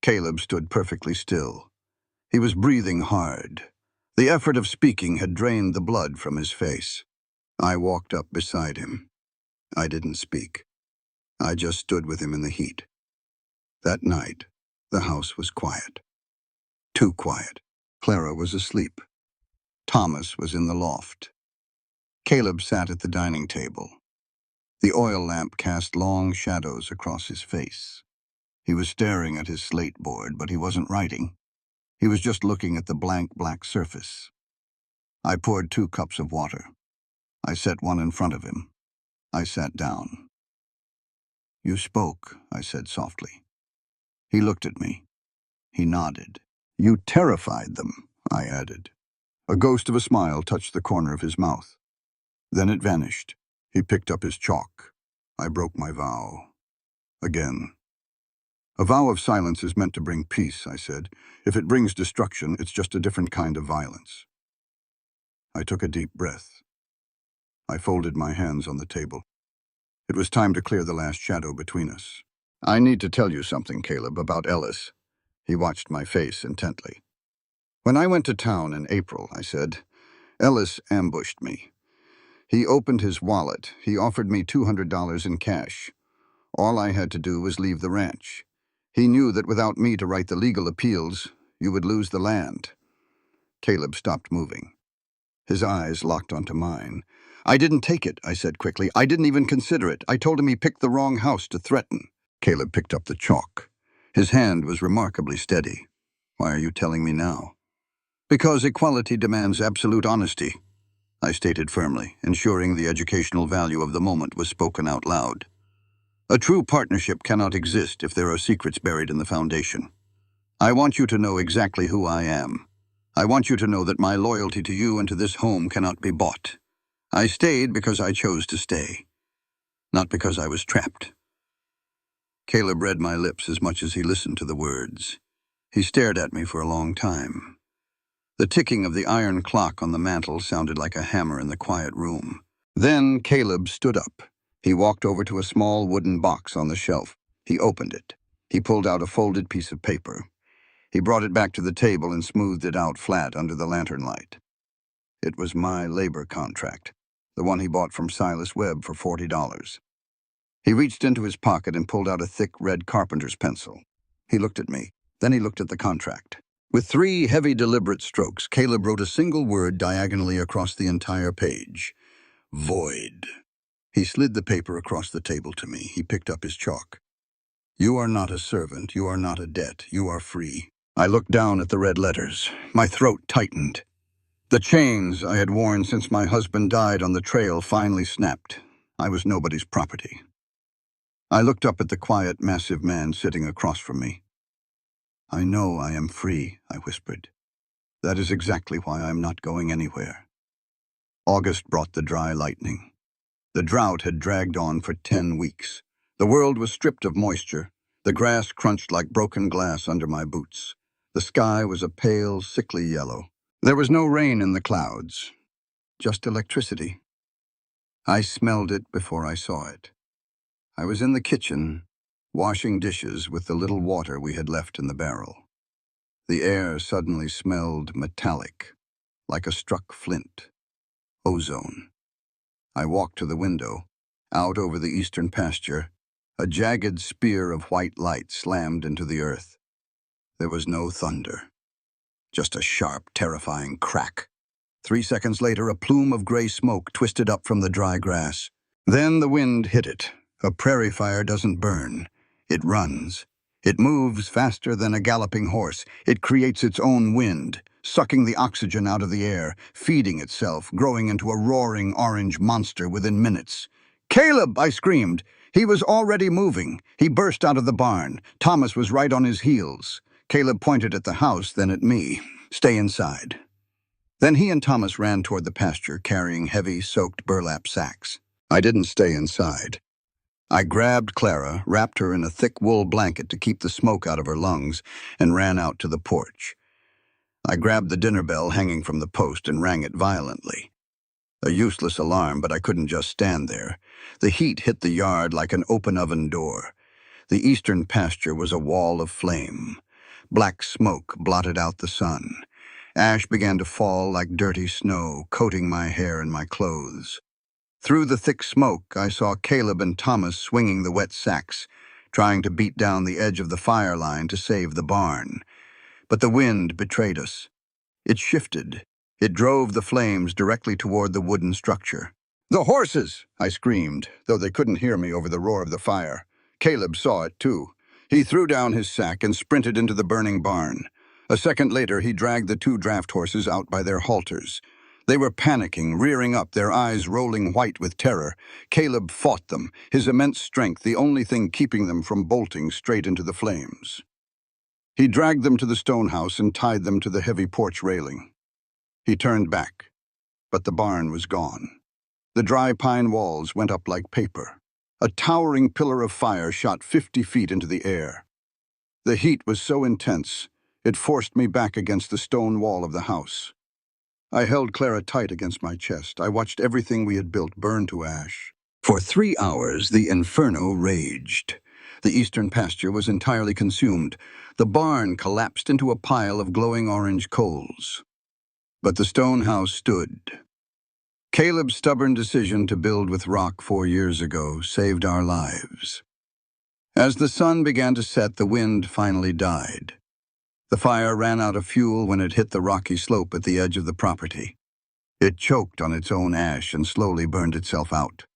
Caleb stood perfectly still. He was breathing hard. The effort of speaking had drained the blood from his face. I walked up beside him. I didn't speak. I just stood with him in the heat. That night, the house was quiet. Too quiet. Clara was asleep. Thomas was in the loft. Caleb sat at the dining table. The oil lamp cast long shadows across his face. He was staring at his slate board, but he wasn't writing. He was just looking at the blank black surface. I poured 2 cups of water. I set one in front of him. I sat down. "You spoke," I said softly. He looked at me. He nodded. "You terrified them," I added. A ghost of a smile touched the corner of his mouth. Then it vanished. He picked up his chalk. I broke my vow. Again. "A vow of silence is meant to bring peace," I said. "If it brings destruction, it's just a different kind of violence." I took a deep breath. I folded my hands on the table. It was time to clear the last shadow between us. "I need to tell you something, Caleb, about Ellis." He watched my face intently. "When I went to town in April," I said, "Ellis ambushed me. He opened his wallet. He offered me $200 in cash. All I had to do was leave the ranch. He knew that without me to write the legal appeals, you would lose the land." Caleb stopped moving. His eyes locked onto mine. "I didn't take it," I said quickly. "I didn't even consider it. I told him he picked the wrong house to threaten." Caleb picked up the chalk. His hand was remarkably steady. "Why are you telling me now?" "Because equality demands absolute honesty," I stated firmly, ensuring the educational value of the moment was spoken out loud. "A true partnership cannot exist if there are secrets buried in the foundation. I want you to know exactly who I am. I want you to know that my loyalty to you and to this home cannot be bought. I stayed because I chose to stay, not because I was trapped." Caleb read my lips as much as he listened to the words. He stared at me for a long time. The ticking of the iron clock on the mantel sounded like a hammer in the quiet room. Then Caleb stood up. He walked over to a small wooden box on the shelf. He opened it. He pulled out a folded piece of paper. He brought it back to the table and smoothed it out flat under the lantern light. It was my labor contract, the one he bought from Silas Webb for $40. He reached into his pocket and pulled out a thick red carpenter's pencil. He looked at me. Then he looked at the contract. With 3 heavy, deliberate strokes, Caleb wrote a single word diagonally across the entire page. "Void." He slid the paper across the table to me. He picked up his chalk. "You are not a servant. You are not a debt. You are free." I looked down at the red letters. My throat tightened. The chains I had worn since my husband died on the trail finally snapped. I was nobody's property. I looked up at the quiet, massive man sitting across from me. "I know I am free," I whispered. "That is exactly why I am not going anywhere." August brought the dry lightning. The drought had dragged on for 10 weeks. The world was stripped of moisture. The grass crunched like broken glass under my boots. The sky was a pale, sickly yellow. There was no rain in the clouds, just electricity. I smelled it before I saw it. I was in the kitchen, washing dishes with the little water we had left in the barrel. The air suddenly smelled metallic, like a struck flint. Ozone. I walked to the window. Out over the eastern pasture, a jagged spear of white light slammed into the earth. There was no thunder, just a sharp, terrifying crack. 3 seconds later, a plume of gray smoke twisted up from the dry grass. Then the wind hit it. A prairie fire doesn't burn. It runs. It moves faster than a galloping horse. It creates its own wind, sucking the oxygen out of the air, feeding itself, growing into a roaring orange monster within minutes. "Caleb!" I screamed. He was already moving. He burst out of the barn. Thomas was right on his heels. Caleb pointed at the house, then at me. "Stay inside." Then he and Thomas ran toward the pasture, carrying heavy, soaked burlap sacks. I didn't stay inside. I grabbed Clara, wrapped her in a thick wool blanket to keep the smoke out of her lungs, and ran out to the porch. I grabbed the dinner bell hanging from the post and rang it violently. A useless alarm, but I couldn't just stand there. The heat hit the yard like an open oven door. The eastern pasture was a wall of flame. Black smoke blotted out the sun. Ash began to fall like dirty snow, coating my hair and my clothes. Through the thick smoke, I saw Caleb and Thomas swinging the wet sacks, trying to beat down the edge of the fire line to save the barn. But the wind betrayed us. It shifted. It drove the flames directly toward the wooden structure. "The horses!" I screamed, though they couldn't hear me over the roar of the fire. Caleb saw it, too. He threw down his sack and sprinted into the burning barn. A second later, he dragged the two draft horses out by their halters. They were panicking, rearing up, their eyes rolling white with terror. Caleb fought them, his immense strength the only thing keeping them from bolting straight into the flames. He dragged them to the stone house and tied them to the heavy porch railing. He turned back, but the barn was gone. The dry pine walls went up like paper. A towering pillar of fire shot 50 feet into the air. The heat was so intense, it forced me back against the stone wall of the house. I held Clara tight against my chest. I watched everything we had built burn to ash. For 3 hours, the inferno raged. The eastern pasture was entirely consumed. The barn collapsed into a pile of glowing orange coals. But the stone house stood. Caleb's stubborn decision to build with rock 4 years ago saved our lives. As the sun began to set, the wind finally died. The fire ran out of fuel when it hit the rocky slope at the edge of the property. It choked on its own ash and slowly burned itself out.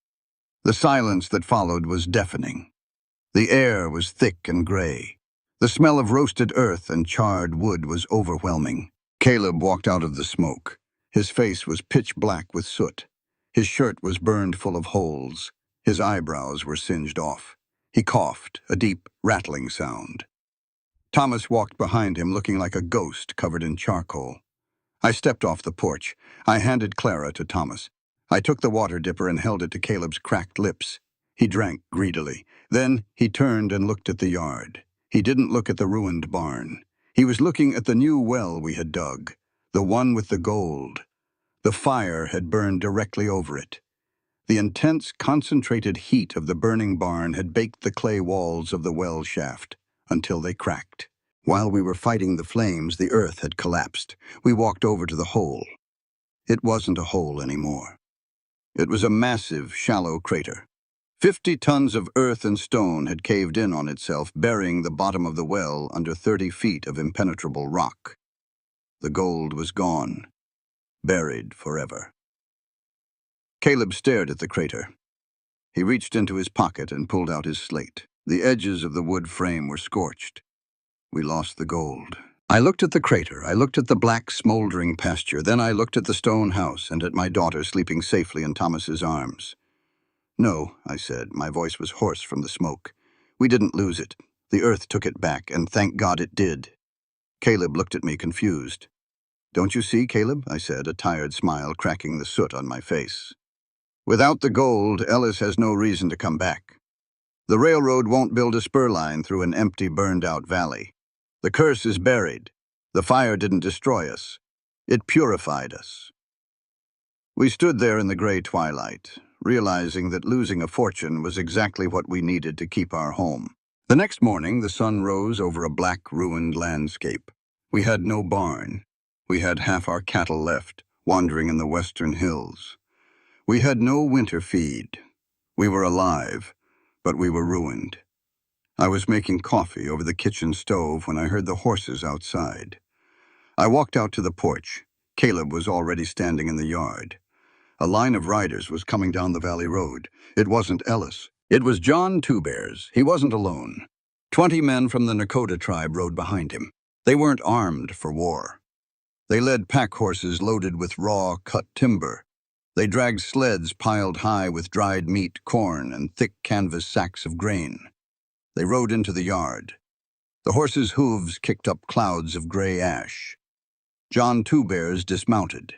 The silence that followed was deafening. The air was thick and gray. The smell of roasted earth and charred wood was overwhelming. Caleb walked out of the smoke. His face was pitch black with soot. His shirt was burned full of holes. His eyebrows were singed off. He coughed, a deep, rattling sound. Thomas walked behind him, looking like a ghost covered in charcoal. I stepped off the porch. I handed Clara to Thomas. I took the water dipper and held it to Caleb's cracked lips. He drank greedily. Then he turned and looked at the yard. He didn't look at the ruined barn. He was looking at the new well we had dug, the one with the gold. The fire had burned directly over it. The intense, concentrated heat of the burning barn had baked the clay walls of the well shaft until they cracked. While we were fighting the flames, the earth had collapsed. We walked over to the hole. It wasn't a hole anymore. It was a massive, shallow crater. 50 tons of earth and stone had caved in on itself, burying the bottom of the well under 30 feet of impenetrable rock. The gold was gone, buried forever. Caleb stared at the crater. He reached into his pocket and pulled out his slate. The edges of the wood frame were scorched. We lost the gold. I looked at the crater. I looked at the black, smoldering pasture. Then I looked at the stone house and at my daughter sleeping safely in Thomas's arms. "No," I said. My voice was hoarse from the smoke. "We didn't lose it. The earth took it back, and thank God it did." Caleb looked at me confused. "Don't you see, Caleb?" I said, a tired smile cracking the soot on my face. "Without the gold, Ellis has no reason to come back. The railroad won't build a spur line through an empty, burned-out valley. The curse is buried. The fire didn't destroy us. It purified us." We stood there in the gray twilight, realizing that losing a fortune was exactly what we needed to keep our home. The next morning, the sun rose over a black, ruined landscape. We had no barn. We had half our cattle left, wandering in the western hills. We had no winter feed. We were alive, but we were ruined. I was making coffee over the kitchen stove when I heard the horses outside. I walked out to the porch. Caleb was already standing in the yard. A line of riders was coming down the valley road. It wasn't Ellis. It was John Two Bears. He wasn't alone. 20 men from the Nakota tribe rode behind him. They weren't armed for war. They led pack horses loaded with raw, cut timber. They dragged sleds piled high with dried meat, corn, and thick canvas sacks of grain. They rode into the yard. The horses' hooves kicked up clouds of gray ash. John Two Bears dismounted.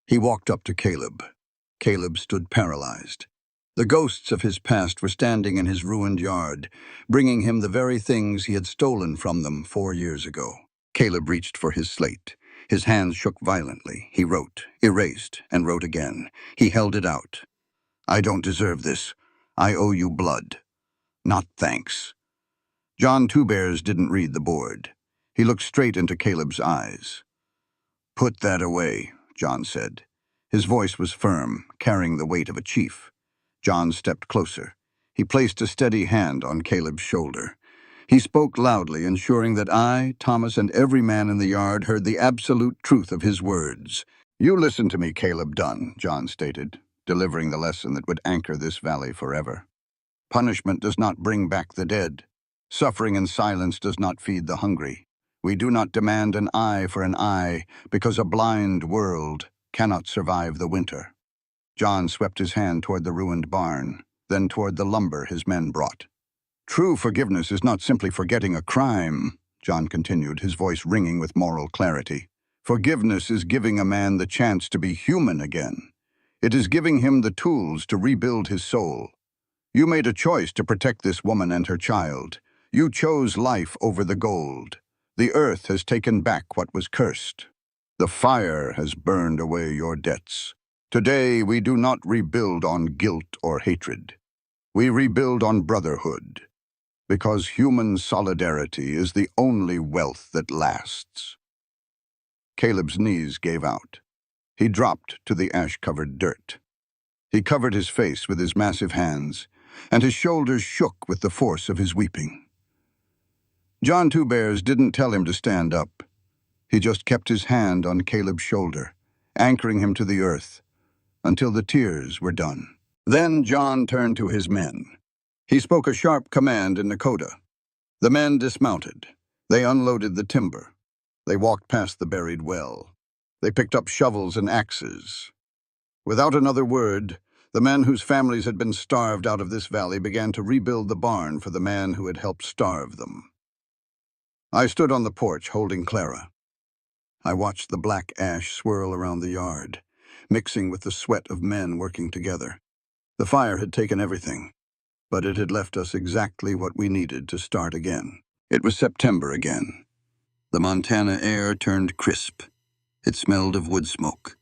He walked up to Caleb. Caleb stood paralyzed. The ghosts of his past were standing in his ruined yard, bringing him the very things he had stolen from them 4 years ago. Caleb reached for his slate. His hands shook violently. He wrote, erased, and wrote again. He held it out. "I don't deserve this. I owe you blood. Not thanks." John Two Bears didn't read the board. He looked straight into Caleb's eyes. "Put that away," John said. His voice was firm, carrying the weight of a chief. John stepped closer. He placed a steady hand on Caleb's shoulder. He spoke loudly, ensuring that I, Thomas, and every man in the yard heard the absolute truth of his words. "You listen to me, Caleb Dunn," John stated. delivering the lesson that would anchor this valley forever. Punishment does not bring back the dead. Suffering in silence does not feed the hungry. We do not demand an eye for an eye because a blind world cannot survive the winter. John swept his hand toward the ruined barn, then toward the lumber his men brought. True forgiveness is not simply forgetting a crime, John continued, his voice ringing with moral clarity. Forgiveness is giving a man the chance to be human again. It is giving him the tools to rebuild his soul. You made a choice to protect this woman and her child. You chose life over the gold. The earth has taken back what was cursed. The fire has burned away your debts. Today we do not rebuild on guilt or hatred. We rebuild on brotherhood, because human solidarity is the only wealth that lasts. Caleb's knees gave out. He dropped to the ash-covered dirt. He covered his face with his massive hands, and his shoulders shook with the force of his weeping. John Two Bears didn't tell him to stand up. He just kept his hand on Caleb's shoulder, anchoring him to the earth, until the tears were done. Then John turned to his men. He spoke a sharp command in Nakota. The men dismounted. They unloaded the timber. They walked past the buried well. They picked up shovels and axes. Without another word, the men whose families had been starved out of this valley began to rebuild the barn for the man who had helped starve them. I stood on the porch holding Clara. I watched the black ash swirl around the yard, mixing with the sweat of men working together. The fire had taken everything, but it had left us exactly what we needed to start again. It was September again. The Montana air turned crisp. It smelled of wood smoke.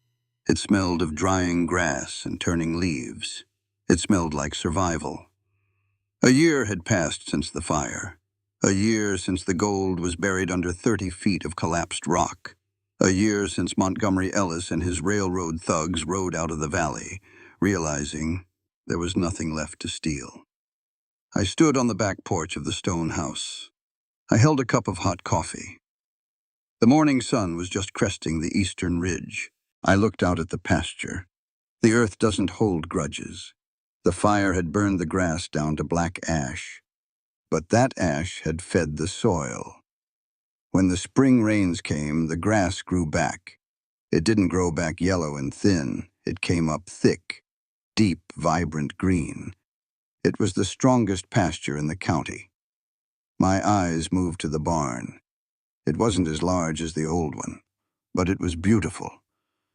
It smelled of drying grass and turning leaves. It smelled like survival. A year had passed since the fire. A year since the gold was buried under 30 feet of collapsed rock. A year since Montgomery Ellis and his railroad thugs rode out of the valley, realizing there was nothing left to steal. I stood on the back porch of the stone house. I held a cup of hot coffee. The morning sun was just cresting the eastern ridge. I looked out at the pasture. The earth doesn't hold grudges. The fire had burned the grass down to black ash, but that ash had fed the soil. When the spring rains came, the grass grew back. It didn't grow back yellow and thin. It came up thick, deep, vibrant green. It was the strongest pasture in the county. My eyes moved to the barn. It wasn't as large as the old one, but it was beautiful.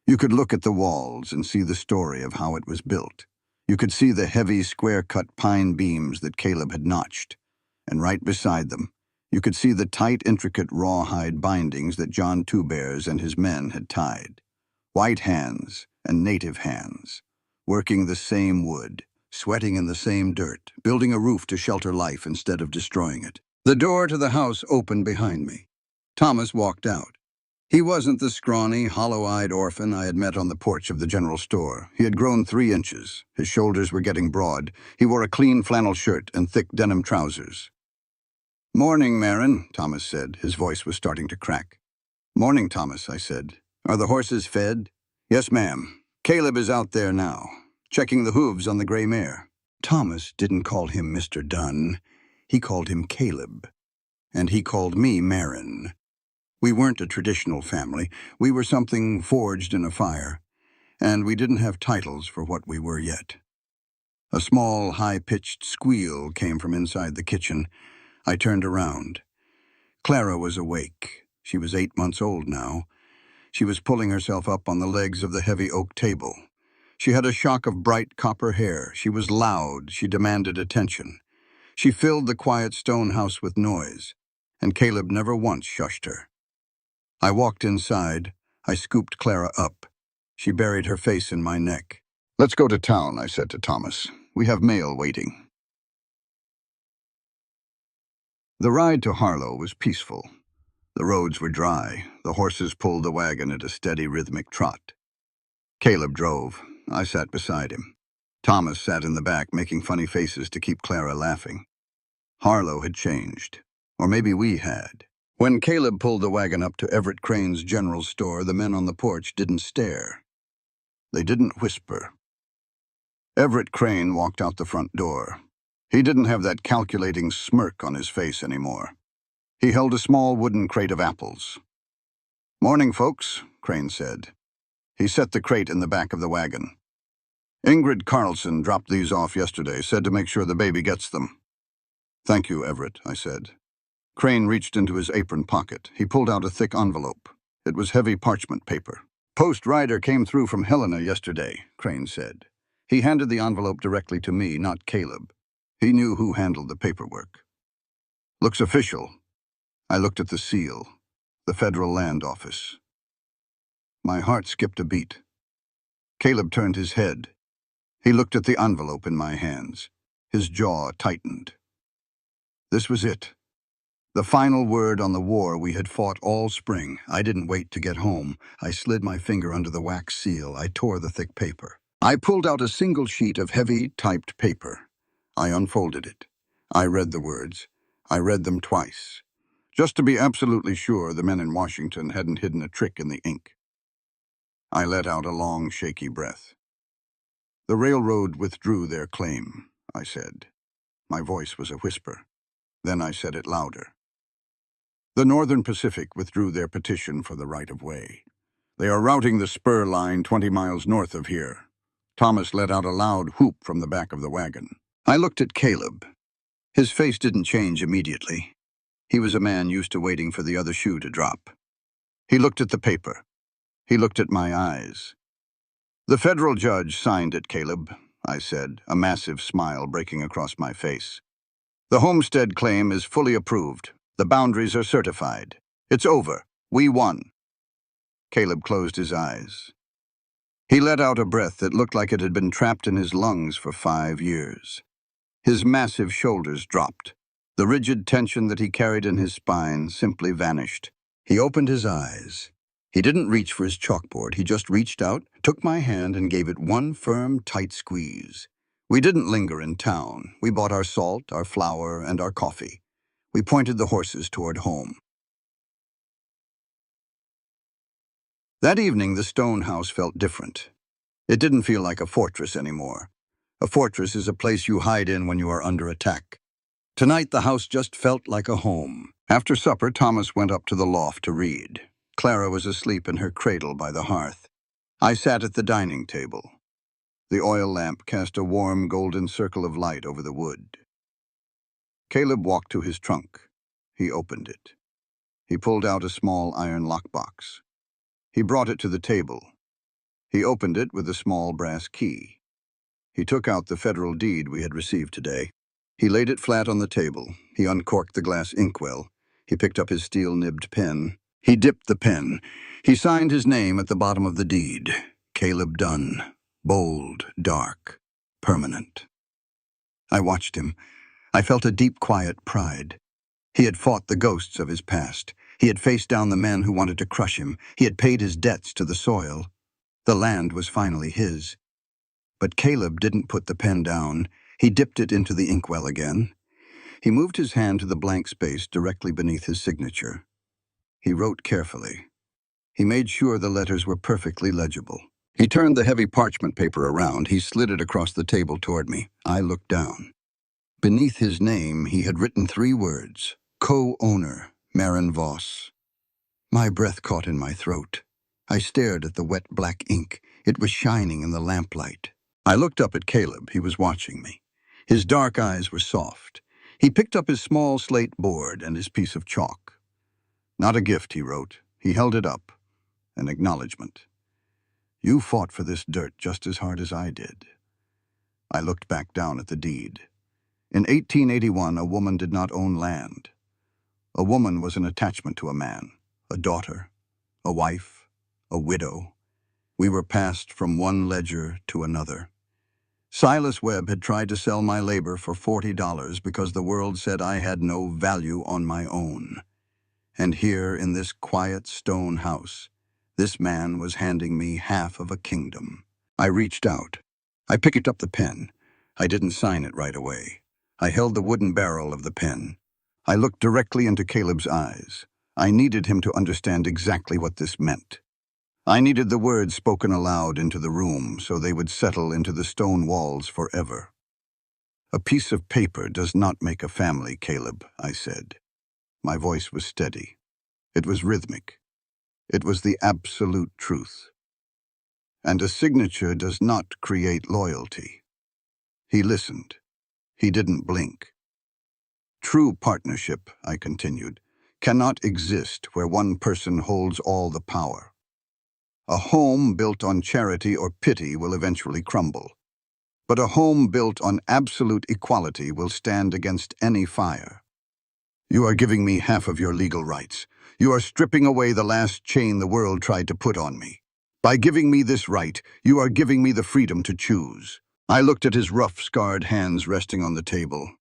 You could look at the walls and see the story of how it was built. You could see the heavy, square-cut pine beams that Caleb had notched. And right beside them, you could see the tight, intricate rawhide bindings that John Two Bears and his men had tied. White hands and native hands, working the same wood, sweating in the same dirt, building a roof to shelter life instead of destroying it. The door to the house opened behind me. Thomas walked out. He wasn't the scrawny, hollow-eyed orphan I had met on the porch of the general store. He had grown 3 inches. His shoulders were getting broad. He wore a clean flannel shirt and thick denim trousers. "Morning, Marin," Thomas said. His voice was starting to crack. "Morning, Thomas," I said. "Are the horses fed?" "Yes, ma'am. Caleb is out there now, checking the hooves on the gray mare." Thomas didn't call him Mr. Dunn. He called him Caleb. And he called me Marin. We weren't a traditional family. We were something forged in a fire, and we didn't have titles for what we were yet. A small, high-pitched squeal came from inside the kitchen. I turned around. Clara was awake. She was 8 months old now. She was pulling herself up on the legs of the heavy oak table. She had a shock of bright copper hair. She was loud. She demanded attention. She filled the quiet stone house with noise, and Caleb never once shushed her. I walked inside. I scooped Clara up. She buried her face in my neck. "Let's go to town," I said to Thomas. "We have mail waiting." The ride to Harlow was peaceful. The roads were dry. The horses pulled the wagon at a steady, rhythmic trot. Caleb drove. I sat beside him. Thomas sat in the back, making funny faces to keep Clara laughing. Harlow had changed. Or maybe we had. When Caleb pulled the wagon up to Everett Crane's general store, the men on the porch didn't stare. They didn't whisper. Everett Crane walked out the front door. He didn't have that calculating smirk on his face anymore. He held a small wooden crate of apples. "Morning, folks," Crane said. He set the crate in the back of the wagon. "Ingrid Carlson dropped these off yesterday, said to make sure the baby gets them." "Thank you, Everett," I said. Crane reached into his apron pocket. He pulled out a thick envelope. It was heavy parchment paper. "Post rider came through from Helena yesterday," Crane said. He handed the envelope directly to me, not Caleb. He knew who handled the paperwork. "Looks official." I looked at the seal. The Federal Land Office. My heart skipped a beat. Caleb turned his head. He looked at the envelope in my hands. His jaw tightened. This was it. The final word on the war we had fought all spring. I didn't wait to get home. I slid my finger under the wax seal. I tore the thick paper. I pulled out a single sheet of heavy, typed paper. I unfolded it. I read the words. I read them twice, just to be absolutely sure the men in Washington hadn't hidden a trick in the ink. I let out a long, shaky breath. "The railroad withdrew their claim," I said. My voice was a whisper. Then I said it louder. "The Northern Pacific withdrew their petition for the right-of-way. They are routing the spur line 20 miles north of here." Thomas let out a loud whoop from the back of the wagon. I looked at Caleb. His face didn't change immediately. He was a man used to waiting for the other shoe to drop. He looked at the paper. He looked at my eyes. "The federal judge signed it, Caleb," I said, a massive smile breaking across my face. "The homestead claim is fully approved. The boundaries are certified. It's over. We won." Caleb closed his eyes. He let out a breath that looked like it had been trapped in his lungs for 5 years. His massive shoulders dropped. The rigid tension that he carried in his spine simply vanished. He opened his eyes. He didn't reach for his chalkboard. He just reached out, took my hand, and gave it one firm, tight squeeze. We didn't linger in town. We bought our salt, our flour, and our coffee. We pointed the horses toward home. That evening, the stone house felt different. It didn't feel like a fortress anymore. A fortress is a place you hide in when you are under attack. Tonight, the house just felt like a home. After supper, Thomas went up to the loft to read. Clara was asleep in her cradle by the hearth. I sat at the dining table. The oil lamp cast a warm, golden circle of light over the wood. Caleb walked to his trunk. He opened it. He pulled out a small iron lockbox. He brought it to the table. He opened it with a small brass key. He took out the federal deed we had received today. He laid it flat on the table. He uncorked the glass inkwell. He picked up his steel-nibbed pen. He dipped the pen. He signed his name at the bottom of the deed. Caleb Dunn. Bold, dark, permanent. I watched him. I felt a deep, quiet pride. He had fought the ghosts of his past. He had faced down the men who wanted to crush him. He had paid his debts to the soil. The land was finally his. But Caleb didn't put the pen down. He dipped it into the inkwell again. He moved his hand to the blank space directly beneath his signature. He wrote carefully. He made sure the letters were perfectly legible. He turned the heavy parchment paper around. He slid it across the table toward me. I looked down. Beneath his name, he had written 3 words. Co-owner, Marin Voss. My breath caught in my throat. I stared at the wet black ink. It was shining in the lamplight. I looked up at Caleb. He was watching me. His dark eyes were soft. He picked up his small slate board and his piece of chalk. "Not a gift," he wrote. He held it up. An acknowledgement. "You fought for this dirt just as hard as I did." I looked back down at the deed. In 1881, a woman did not own land. A woman was an attachment to a man, a daughter, a wife, a widow. We were passed from one ledger to another. Silas Webb had tried to sell my labor for $40 because the world said I had no value on my own. And here in this quiet stone house, this man was handing me half of a kingdom. I reached out. I picked up the pen. I didn't sign it right away. I held the wooden barrel of the pen. I looked directly into Caleb's eyes. I needed him to understand exactly what this meant. I needed the words spoken aloud into the room so they would settle into the stone walls forever. "A piece of paper does not make a family, Caleb," I said. My voice was steady. It was rhythmic. It was the absolute truth. "And a signature does not create loyalty." He listened. He didn't blink. "True partnership," I continued, "cannot exist where one person holds all the power. A home built on charity or pity will eventually crumble. But a home built on absolute equality will stand against any fire. You are giving me half of your legal rights. You are stripping away the last chain the world tried to put on me. By giving me this right, you are giving me the freedom to choose." I looked at his rough, scarred hands resting on the table.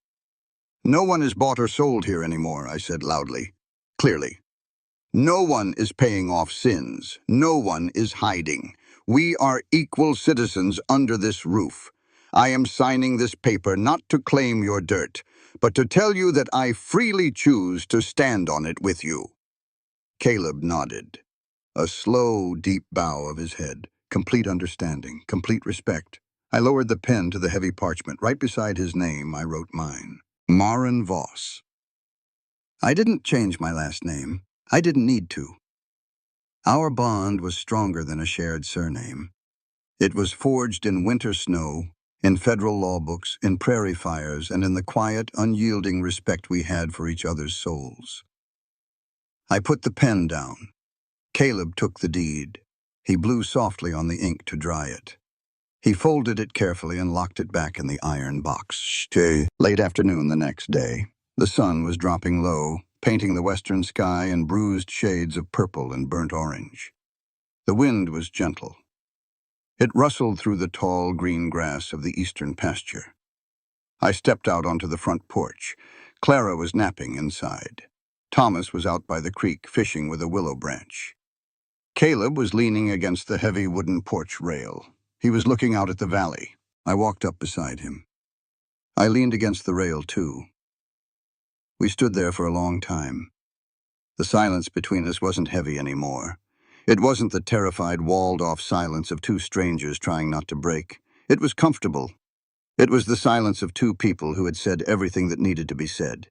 "No one is bought or sold here anymore," I said loudly, clearly. "No one is paying off sins. No one is hiding. We are equal citizens under this roof. I am signing this paper not to claim your dirt, but to tell you that I freely choose to stand on it with you." Caleb nodded. A slow, deep bow of his head. Complete understanding, complete respect. I lowered the pen to the heavy parchment. Right beside his name, I wrote mine. Maren Voss. I didn't change my last name. I didn't need to. Our bond was stronger than a shared surname. It was forged in winter snow, in federal law books, in prairie fires, and in the quiet, unyielding respect we had for each other's souls. I put the pen down. Caleb took the deed. He blew softly on the ink to dry it. He folded it carefully and locked it back in the iron box. Late afternoon the next day, the sun was dropping low, painting the western sky in bruised shades of purple and burnt orange. The wind was gentle. It rustled through the tall green grass of the eastern pasture. I stepped out onto the front porch. Clara was napping inside. Thomas was out by the creek fishing with a willow branch. Caleb was leaning against the heavy wooden porch rail. He was looking out at the valley. I walked up beside him. I leaned against the rail, too. We stood there for a long time. The silence between us wasn't heavy anymore. It wasn't the terrified, walled-off silence of two strangers trying not to break. It was comfortable. It was the silence of two people who had said everything that needed to be said.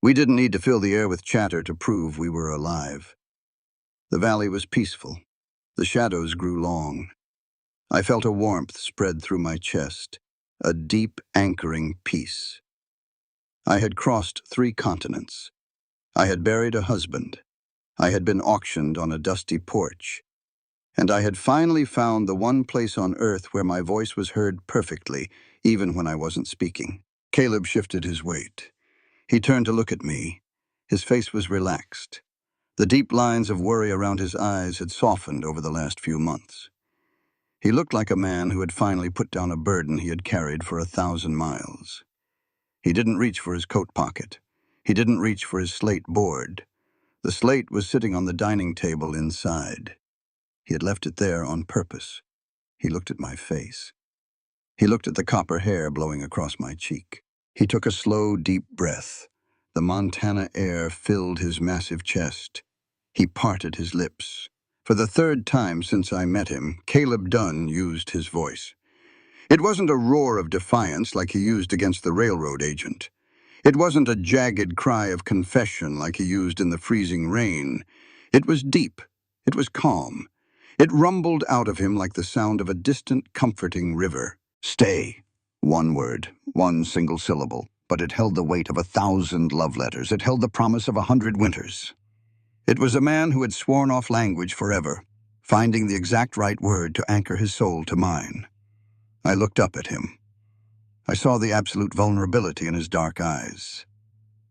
We didn't need to fill the air with chatter to prove we were alive. The valley was peaceful. The shadows grew long. I felt a warmth spread through my chest, a deep, anchoring peace. I had crossed 3 continents. I had buried a husband. I had been auctioned on a dusty porch. And I had finally found the one place on earth where my voice was heard perfectly, even when I wasn't speaking. Caleb shifted his weight. He turned to look at me. His face was relaxed. The deep lines of worry around his eyes had softened over the last few months. He looked like a man who had finally put down a burden he had carried for 1,000 miles. He didn't reach for his coat pocket. He didn't reach for his slate board. The slate was sitting on the dining table inside. He had left it there on purpose. He looked at my face. He looked at the copper hair blowing across my cheek. He took a slow, deep breath. The Montana air filled his massive chest. He parted his lips. For the 3rd time since I met him, Caleb Dunn used his voice. It wasn't a roar of defiance like he used against the railroad agent. It wasn't a jagged cry of confession like he used in the freezing rain. It was deep. It was calm. It rumbled out of him like the sound of a distant, comforting river. Stay. One word, one single syllable, but it held the weight of 1,000 love letters. It held the promise of 100 winters. It was a man who had sworn off language forever, finding the exact right word to anchor his soul to mine. I looked up at him. I saw the absolute vulnerability in his dark eyes.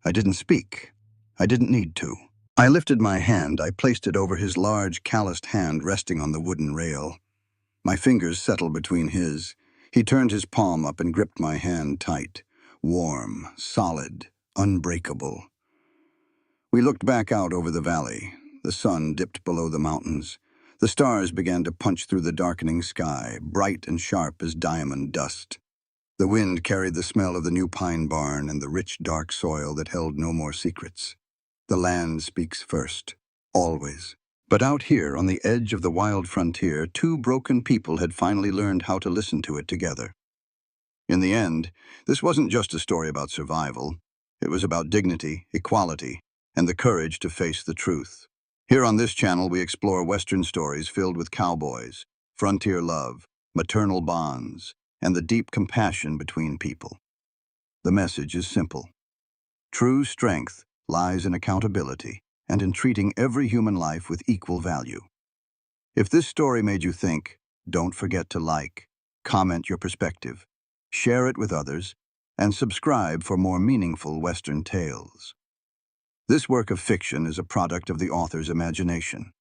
I didn't speak. I didn't need to. I lifted my hand. I placed it over his large, calloused hand resting on the wooden rail. My fingers settled between his. He turned his palm up and gripped my hand tight. Warm, solid, unbreakable. We looked back out over the valley. The sun dipped below the mountains. The stars began to punch through the darkening sky, bright and sharp as diamond dust. The wind carried the smell of the new pine barn and the rich, dark soil that held no more secrets. The land speaks first, always. But out here on the edge of the wild frontier, two broken people had finally learned how to listen to it together. In the end, this wasn't just a story about survival. It was about dignity, equality, and the courage to face the truth. Here on this channel, we explore Western stories filled with cowboys, frontier love, maternal bonds, and the deep compassion between people. The message is simple. True strength lies in accountability and in treating every human life with equal value. If this story made you think, don't forget to like, comment your perspective, share it with others, and subscribe for more meaningful Western tales. This work of fiction is a product of the author's imagination.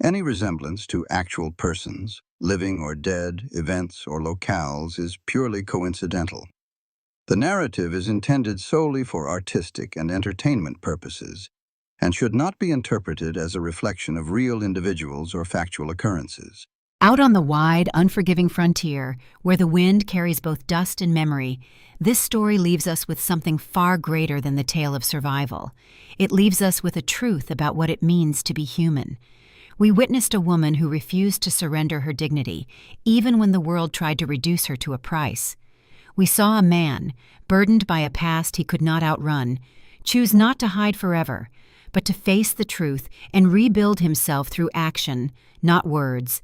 Any resemblance to actual persons, living or dead, events or locales is purely coincidental. The narrative is intended solely for artistic and entertainment purposes and should not be interpreted as a reflection of real individuals or factual occurrences. Out on the wide, unforgiving frontier, where the wind carries both dust and memory, this story leaves us with something far greater than the tale of survival. It leaves us with a truth about what it means to be human. We witnessed a woman who refused to surrender her dignity, even when the world tried to reduce her to a price. We saw a man, burdened by a past he could not outrun, choose not to hide forever, but to face the truth and rebuild himself through action, not words.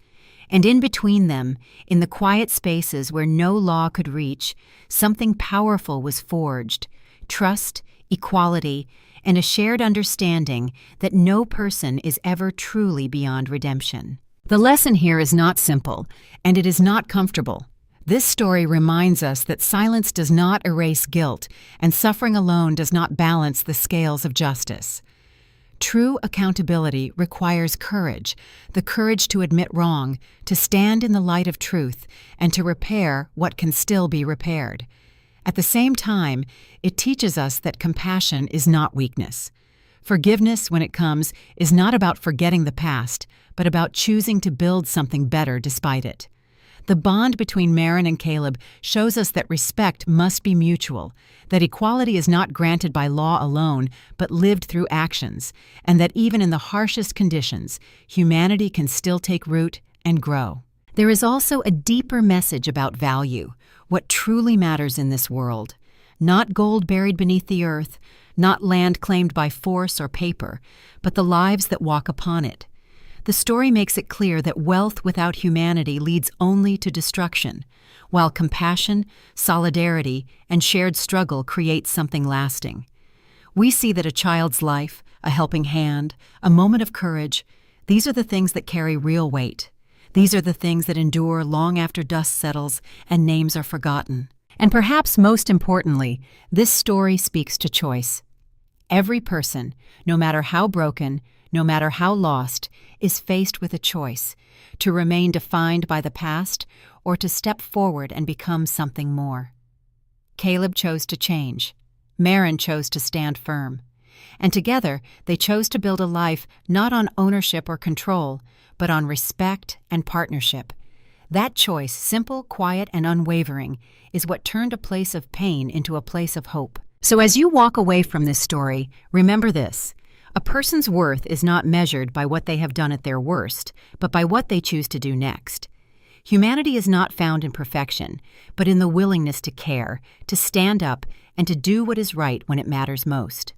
And in between them, in the quiet spaces where no law could reach, something powerful was forged: trust, equality, and a shared understanding that no person is ever truly beyond redemption. The lesson here is not simple, and it is not comfortable. This story reminds us that silence does not erase guilt, and suffering alone does not balance the scales of justice. True accountability requires courage, the courage to admit wrong, to stand in the light of truth, and to repair what can still be repaired. At the same time, it teaches us that compassion is not weakness. Forgiveness, when it comes, is not about forgetting the past, but about choosing to build something better despite it. The bond between Marin and Caleb shows us that respect must be mutual, that equality is not granted by law alone, but lived through actions, and that even in the harshest conditions, humanity can still take root and grow. There is also a deeper message about value, what truly matters in this world. Not gold buried beneath the earth, not land claimed by force or paper, but the lives that walk upon it. The story makes it clear that wealth without humanity leads only to destruction, while compassion, solidarity, and shared struggle create something lasting. We see that a child's life, a helping hand, a moment of courage, these are the things that carry real weight. These are the things that endure long after dust settles and names are forgotten. And perhaps most importantly, this story speaks to choice. Every person, no matter how broken, no matter how lost, is faced with a choice: to remain defined by the past or to step forward and become something more. Caleb chose to change. Marin chose to stand firm. And together, they chose to build a life not on ownership or control, but on respect and partnership. That choice, simple, quiet, and unwavering, is what turned a place of pain into a place of hope. So as you walk away from this story, remember this: a person's worth is not measured by what they have done at their worst, but by what they choose to do next. Humanity is not found in perfection, but in the willingness to care, to stand up, and to do what is right when it matters most.